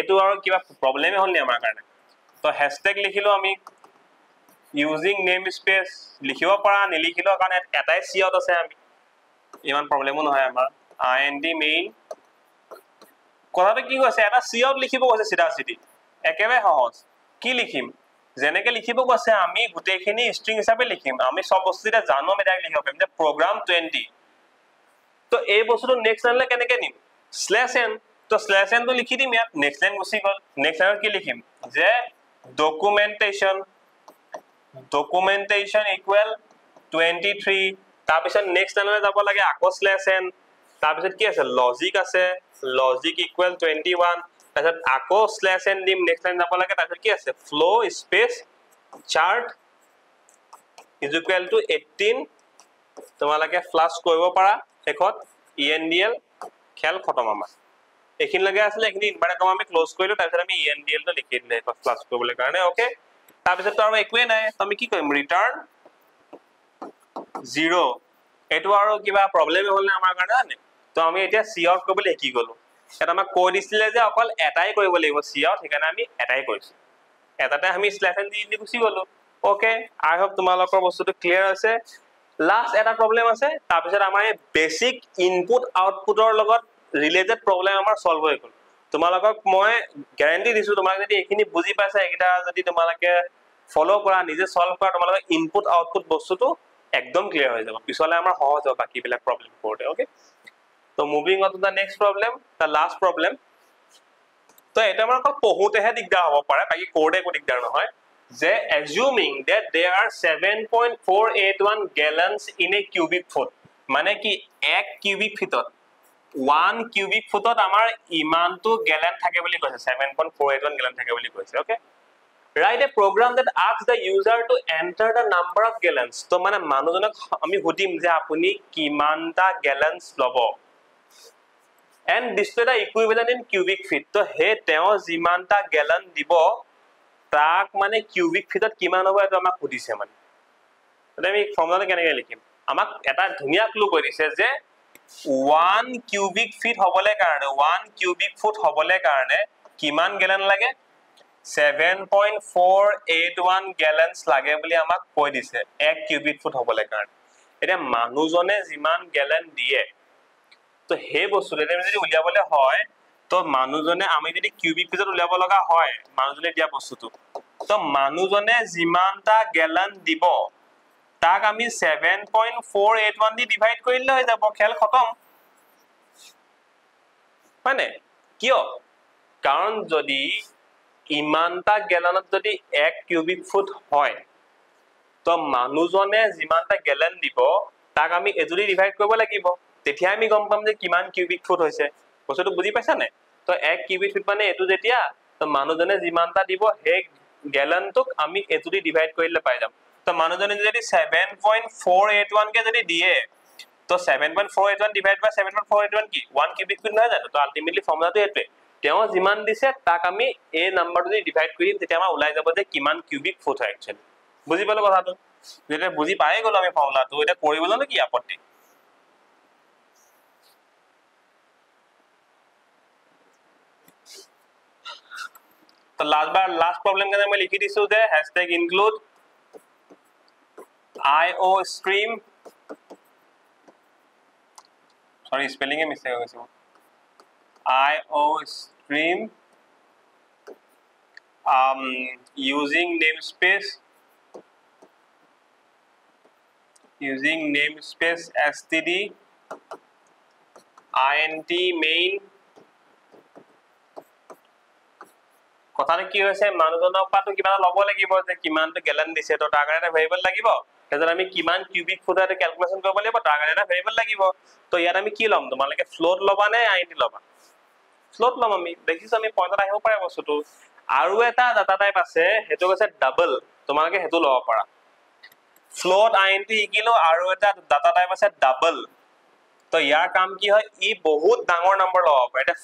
etu aru kiba problem hol ni amar karone to hashtag likhilo ami using namespace লিখিব পাৰা নিলিখিলো কাৰণ এটাই cout আছে আমি ইমান প্ৰবলেমো নহয় আমাৰ int main কথাটো কি কৈছে এটা cout লিখিব কৈছে সিধা সিধি একেবাৰে সহজ কি লিখিম যেনেকে লিখিব কৈছে আমি গুটেখিনি স্ট্ৰিং হিচাপে লিখিম আমি সব বস্তুটা জানো মেডাক লিখিব পাৰিম যে program 20 তো এই বস্তুটো নেক্সট লাইনলে কেনেকে নিম /n তো /n তো লিখি দিম ইয়াত নেক্সট লাইন গুছি গল নেক্সট লাইনত কি লিখিম যে documentation equal 23 তাৰপিছত নেক্সট লাইনলৈ যাব লাগে আকৌ /n তাৰপিছত কি আছে লজিক আছে লজিক equal 21 তাৰপিছত আকৌ /n দিম নেক্সট লাইন যাব লাগে তাৰপিছত কি আছে flow space chart is equal to 18 তোমালোকে ফ্লাশ কৰিব পাৰা শেষত endl খেল খতম আমাৰ এখিনি লাগে আসলে এখিনি ইনভাৰ্টাৰ কম আমি ক্লোজ কৰিলো তাৰপিছত আমি endl টো লিখি দিলে ফ্লাশ কৰিবলৈ কাৰণে ওকে তাৰপিছত তো আৰু একোৱে নাই আমি কি কৰিম ৰিটাৰ্ন 0 এটো আৰু কিবা প্ৰবলেম হ'ল না আমাৰ কাৰণে জানে তো আমি এতিয়া cout কৰিবলৈ কি গলো এটা আমাক কৈ দিছিলে যে অকল এটাই কৰিব লাগিব cout সেইকাৰণে আমি এটাই কৰিছো এটাতে আমি /n দি গুছি গলো ওকে আই হোপ তোমালোকৰ বস্তুটো ক্লিয়াৰ আছে লাষ্ট এটা প্ৰবলেম আছে তাৰপিছত আমাৰ এই বেসিক ইনপুট আউটপুটৰ লগত ৰিলেটেড প্ৰবলেম আমাৰ সলভ হৈ গল তোমালোকক মই গ্যাৰান্টি দিছো তোমাক যদি এখিনি বুজি পাইছা এটা যদি তোমালোকে ফলো কৰা নিজে সলভ কৰা তোমালোকৰ ইনপুট আউটপুট বস্তুটো একদম ক্লিয়াৰ হৈ যাব পিছলে আমাৰ সহজ হ'ব বাকি বিলাক প্ৰবলেম কৰোতে ওকে তো moving on to the next problem the last problem তো এটা আমাৰ অকল পঢ়োতেহে দিগদাৰ হ'ব পাৰে বাকি কোডে কো দিগদাৰ নহয় যে assuming that there are 7.481 gallons in a cubic foot মানে কি 1 cubic feetত 1 cubic footত আমাৰ ইমানটো গ্যালন থাকে বুলি কৈছে 7.481 গ্যালন থাকে বুলি কৈছে okay write a program that asks the user to enter the number of gallons তো মানে মানুহজনক আমি হুদিম যে আপুনি কিমানটা গ্যালন্স লব and display the equivalent in cubic feet তো হে তেও জিমানটা গ্যালন দিব তাক মানে কিউবিক ফিটত কিমান হ'ব এটো আমাক হুদিছে মানে মানে আমি ফৰ্মুলাটো কেনেকৈ লিখিম আমাক এটা ধুনিয়া ক্লু কৈ দিছে যে 1 কিউবিক ফিট হ'বলে কাৰণে 1 কিউবিক ফুট হ'বলে কাৰণে কিমান গ্যালন লাগে 7.481 গ্যালন্স লাগে বুলি আমাক কৈ দিছে 1 কিউবিক ফুট হ'বলে কাৰণে এটা মানুহজনে যিমান গ্যালন দিয়ে তো হে বস্তুটো যদি উলিয়াবলে হয় তো মানুহজনে আমি যদি কিউবিক ফিটত উলিয়াব লগা হয় মানুহজনে দিয়া বস্তুটো তো মানুহজনে যিমানটা গ্যালন দিব তাক আমি 7.481 দি ডিভাইড কৰিলে হৈ যাব খেল খতম মানে কিয় কাৰণ যদি ইমানটা গ্যালনত যদি 1 কিউবিক ফুট হয় তো মানুহজনে যিমানটা গ্যালন দিব তাক আমি এজুৰি ডিভাইড কৰিব লাগিব তেতিয়া আমি গম পাম যে কিমান কিউবিক ফুট হৈছে বস্তুটো বুজি পাইছা নে তো 1 কিউবিক ফুট মানে এটো যেতিয়া তো মানুহজনে যিমানটা দিব হে গ্যালনটোক আমি এজুৰি ডিভাইড কৰিলে পাই যাম তো মানুহজনে যদি 7.481 কে যদি দিয়ে তো 7.481 ডিভাইড বাই 7.481 কি 1 কিউবিক ফুট নহয় জানো তো আলটিমেটলি ফৰ্মুলাটো এটোৱে তেও যিমান দিছে তাক আমি এই নাম্বাৰটো দি ডিভাইড কৰিম তেতিয়া আমাৰ ওলাই যাব যে কিমান কিউবিক ফুট হয় একচুয়ালি বুজি পালো কথাটো যেটা বুজি পাই গলো আমি ফৰ্মুলাটো এটা কৰিবলৈ কি আপত্তি तो last problem के मैं लिखी दिसु दे #include iostream sorry spelling है mistake हो गई iostream using namespace std int main কথাটো কি হৈছে মানুহজনৰ পাটো কিবা লব লাগিব যে কিমানটো গ্যালন দিছে তো তাৰ কাৰণে ভেৰিয়েবল লাগিব তেজত আমি কিমান কিউবিক ফুট এটা ক্যালকুলেশন কৰিব লাগিব তাৰ কাৰণে এটা ভেৰিয়েবল লাগিব তো ইয়াত আমি কি লম তোমালোকে ফ্লোট লবা নে আইএনটি লবা ফ্লোট লম আমি দেখিছো আমি পইণ্টত আহিব পাৰে বস্তুটো আৰু এটা ডাটা টাইপ আছে হেতু কৈছে ডাবল তোমালোকে হেতু লব পাৰা ফ্লোট আইএনটি ইকিলো আৰু এটা ডাটা টাইপ আছে ডাবল তো ইয়াৰ কাম কি হয় ই বহুত ডাঙৰ নম্বৰ লব পাৰে এটা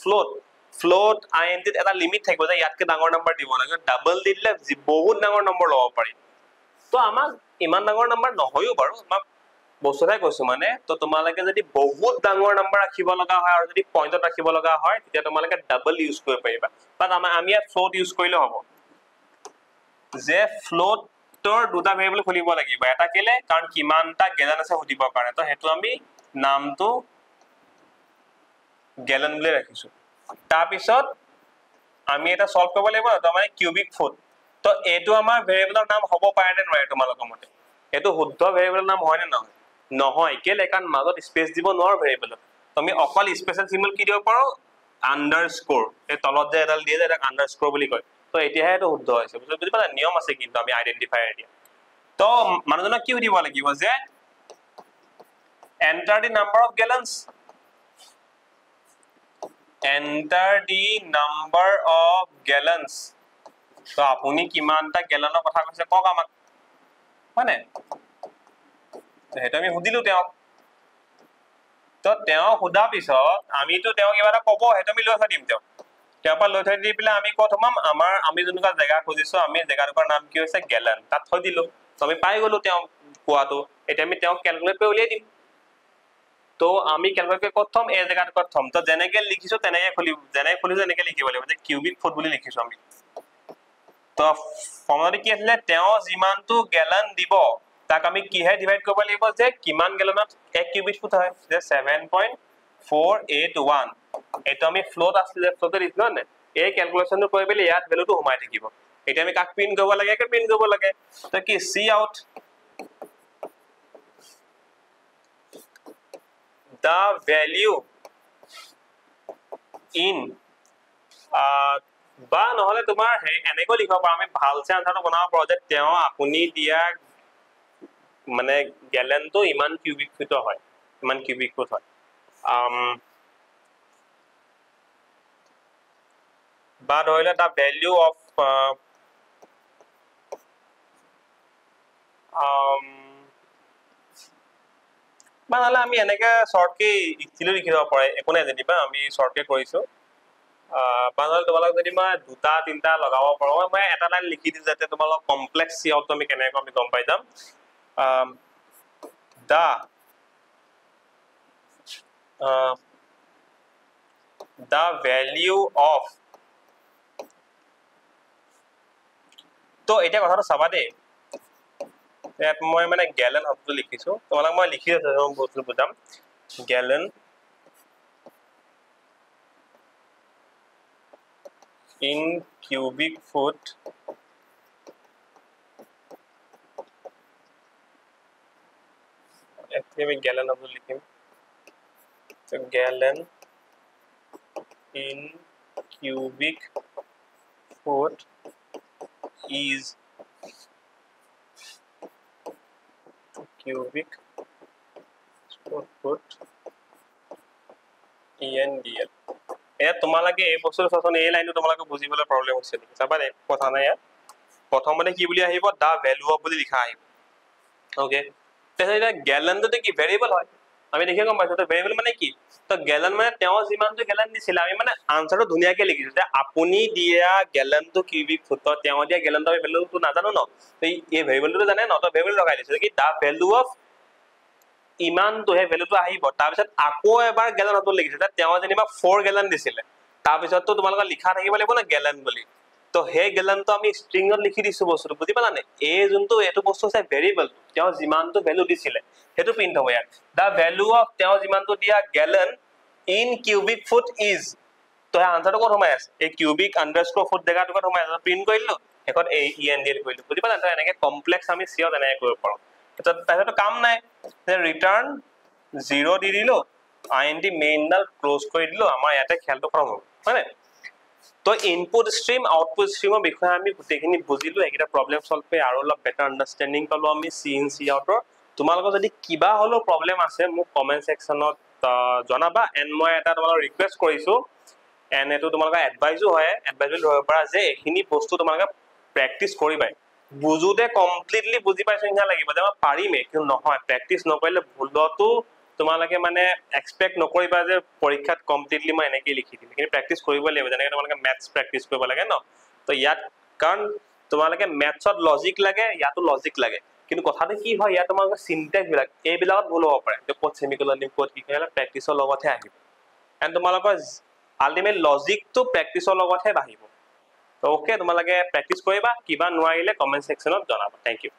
ফ্লোট আইএনটি এটা লিমিট থাকিব যে ইয়াতকে ডাঙৰ নম্বৰ দিব লাগে ডাবল দিলে বহুত ডাঙৰ নম্বৰ লব পাৰি তো আমাক ইমান ডাঙৰ নম্বৰ নহয়ও বাৰু আমাক বস্তুটাই কৈছো মানে তো তোমালোকে যদি বহুত ডাঙৰ নম্বৰ ৰাখিব লগা হয় আৰু যদি পইণ্টত ৰাখিব লগা হয় তেতিয়া তোমালোকে ডাবল ইউজ কৰিব পাৰিবা বাট আমি ইয়াত ফ্লোট ইউজ কৰিলে হ'ব যে ফ্লোটৰ দুটা ভেৰিয়েবল খুলিব লাগিব এটা কেলে কাৰণ কিমানটা গেলন আছে সুধিবৰ কাৰণে তো হেতু আমি নামটো গেলন বুলি ৰাখিছো তাৰ পিছত আমি এটা সলভ কৰিব লাগিব তো মানে কিউবিক ফুট তো এটো আমাৰ ভেৰিয়েবলৰ নাম হ'ব পাৰে নে নোৱাৰে তোমালোকৰ মতে এটো শুদ্ধ ভেৰিয়েবলৰ নাম হয় নে নহয় নহয় কেলে কাৰণ মাজত স্পেচ দিব নোৱাৰো ভেৰিয়েবলত তুমি অকল স্পেশাল সিম্বল কি দিব পাৰো আন্ডাৰস্কোৰ এই তলত যে এডাল দিয়ে যে এটা আন্ডাৰস্কোৰ বুলি কয় তো এতিয়াহে এটো শুদ্ধ হৈছে বুজি পালা নিয়ম আছে কিন্তু আমি আইডেন্টিফায়াৰ দিয়া তো মানুহজনক কি দিব লাগিব যে enter the number of gallons enter the number of gallons তো আপুনি কিমানটা গেলনৰ কথা কৈছে কক আমাক মানে হেতু আমি হুদিলো তেওঁ তো তেওঁ হুদা পিছত আমিতো তেওঁ কিবা এটা কব হেতু আমি লৈ থৈ দিম তেওঁ পৰা লৈ থৈ দি পিলা আমি কত হমাম আমাৰ আমি যোনকা জায়গা খুজিছো আমি জায়গাটোৰ নাম কি হৈছে গেলন তাত থৈ দিলো তো আমি পাই গলো তেওঁ কোৱাটো এটা আমি তেওঁ ক্যালকুলেট কৰি উলিয়াই দিম তো আমি ক্যালকুলেট কৰি কত থম এই জায়গাত কত থম তো জেনেকে লিখিছো তেনেকে খুলিছো এনেকে লিখিব লাগিব যে কিউবিক ফুট বুলি লিখিছো আমি তো ফৰ্মুলাটো কি আছিল তেওঁ যিমানটো গেলন দিব তাক আমি কিহে ডিভাইড কৰিব লাগিব যে কিমান গেলনত 1 কিউবিক ফুট হয় যে 7.481 এটো আমি ফ্লোট আছিল যে ফ্লোটে লিখলো না এই ক্যালকুলেশনটো কৰি পেলে ইয়াত ভ্যালুটো সোমাই থাকিব এটা আমি কাক প্ৰিন্ট কৰিব লাগে তো কি সি আউট the value in বা নহলে তোমাৰ এনেকৈ লিখিব পাৰা আমি ভালছে আনসাৰটো বনাব পাৰো যে তেওঁ আপুনি দিয়া মানে গেলনটো ইমান কিউবিক ফুট হয় ইমান কিউবিক ফুট হয় বা ধৰিলে the value of মানে আমি এনেকে শৰ্টকে ইজিলি লিখি দিব পাৰে একো নাই যেনিবা আমি শৰ্টকে কৰিছো পাঁচল তোমালোক যদি মই দুটা তিনটা লগাব পাৰো মই এটা লাইন লিখি দিম যাতে তোমালোক কমপ্লেক্স সি আউট আমি কেনেকৈ আমি গম পাই যাম the value of তো এটা কথাটো চাবা দেই ইয়াত মই মানে গ্যালন শব্দটো লিখিছো তোমালোক মই লিখি আছো মই বস্তু বুজাম gallon in cubic foot actually আমি গ্যালন শব্দ লিখিম so gallon in cubic foot is cubic foot ENDL এ তোমালোকে এই বস্তুৰ সচন এই লাইনটো তোমালোকে বুজিবলৈ প্ৰবলেম হৈছে চাবা এক কথা নাই প্ৰথমতে কি বুলি আহিব দা ভ্যালু অফ বুলি লিখা আহিব ওকে তেহেলা গ্যালনটো কি ভেৰিয়েবল হয় আমি দেখি গম পাইছো তো ভেৰিয়েবল মানে কি তো গ্যালন মানে তেওঁ যিমানটো গ্যালন দিছিল আমি মানে আনসাৰটো ধুনিয়াকে লিখিছো যে আপুনি দিয়া গ্যালনটো কিউবিক ফুট তেওঁ দিয়া গ্যালনটো আমি ভ্যালুটো নাজানো ন তো এই ভেৰিয়েবলটো জানে ন তো ভেৰিয়েবল লগাই দিছো কি দা ভ্যালু অফ ইমানটো হে ভ্যালুটো আহিব তাৰ পিছত আকৌ এবাৰ গ্যালন শব্দ লিখিছে তেওঁ যেনিবা 4 গ্যালন দিছিলে তাৰ পিছত তো তোমালোকৰ লিখা থাকিব লাগিব না গ্যালন বুলি তো হে গ্যালনটো আমি স্ট্ৰিংত লিখি দিছো বস্তুটো বুজি পালা নে এই যোনটো এটো বস্তু আছে ভেৰিয়েবল তেওঁ যিমানটো ভ্যালু দিছিলে হেতু প্ৰিন্ট হ'ব ইয়াত দা ভ্যালু অফ তেওঁ যিমানটো দিয়া gallon in cubic foot is তো আনসাৰটো ক'ত সোমাই আছে এই কিউবিক আন্ডাৰস্কোৰ ফুট জেগাটো ক'ত সোমাই আছে প্ৰিন্ট কৰিলো এখন এই ইএনডিএল কৰিলো বুজি পালা তো এনেকে কমপ্লেক্স আমি সিও এনেকে কৰিব পাৰো তো তাহলে কাম নাই যে ৰিটাৰ্ন 0 দি দিলো আইএনডি মেইনডাল ক্লোজ কৰি দিলো আমাৰ ইয়াতে খেলটো খতম হ'ব হয়নে তো ইনপুট স্ট্ৰিম আউটপুট স্ট্ৰিমৰ বিষয়ে আমি গোটেইখিনি বুজিলো এইকেইটা প্ৰব্লেম সলভ কৰি আৰু অলপ বেটাৰ আন্ডাৰষ্টেণ্ডিং পালো আমি চি ইন চি আউটৰ তোমালোকৰ যদি কিবা হলেও প্ৰব্লেম আছে মোক কমেন্ট সেকশনত জনাবা এণ্ড মই এটা তোমালোকক ৰিকুৱেষ্ট কৰিছো এণ্ড এটো তোমালোকৰ এডভাইজো হয় এডভাইজো ধৰিব পাৰা যে এইখিনি বস্তু তোমালোকে প্ৰেক্টিচ কৰিবাই বুজোতে কমপ্লিটলি বুজি পাইছো নিচিনা লাগিব যে মই পাৰিমেই কিন্তু নহয় প্ৰেক্টিচ নকৰিলে ভুলতো তোমালোকে মানে এক্সপেক্ট নকৰিবা যে পৰীক্ষাত কমপ্লিটলি মই এনেকৈ লিখি দিম কিন্তু প্ৰেক্টিচ কৰিব লাগিব যেনেকৈ তোমালোকে মেথছ প্ৰেক্টিচ কৰিব লাগে ন তো ইয়াত কাৰণ তোমালোকে মেথছত লজিক লাগে ইয়াতো লজিক লাগে কিন্তু কথাটো কি হয় ইয়াত তোমালোকৰ সিনট্যাক্স বিলাক এইবিলাকত ভুল হ'ব পাৰে যে ক'ত সেমিকোলন দিম ক'ত কি কৰিলে প্ৰেক্টিচৰ লগতহে আহিব এণ্ড তোমালোকৰ আল্টিমেট লজিকটো প্ৰেক্টিচৰ লগতহে বাঢ়িব তো ওকে তোমালোকে প্ৰেক্টিচ কৰিবা কিবা নোৱাৰিলে কমেন্ট সেকশনত জনাবা থ্যাংক ইউ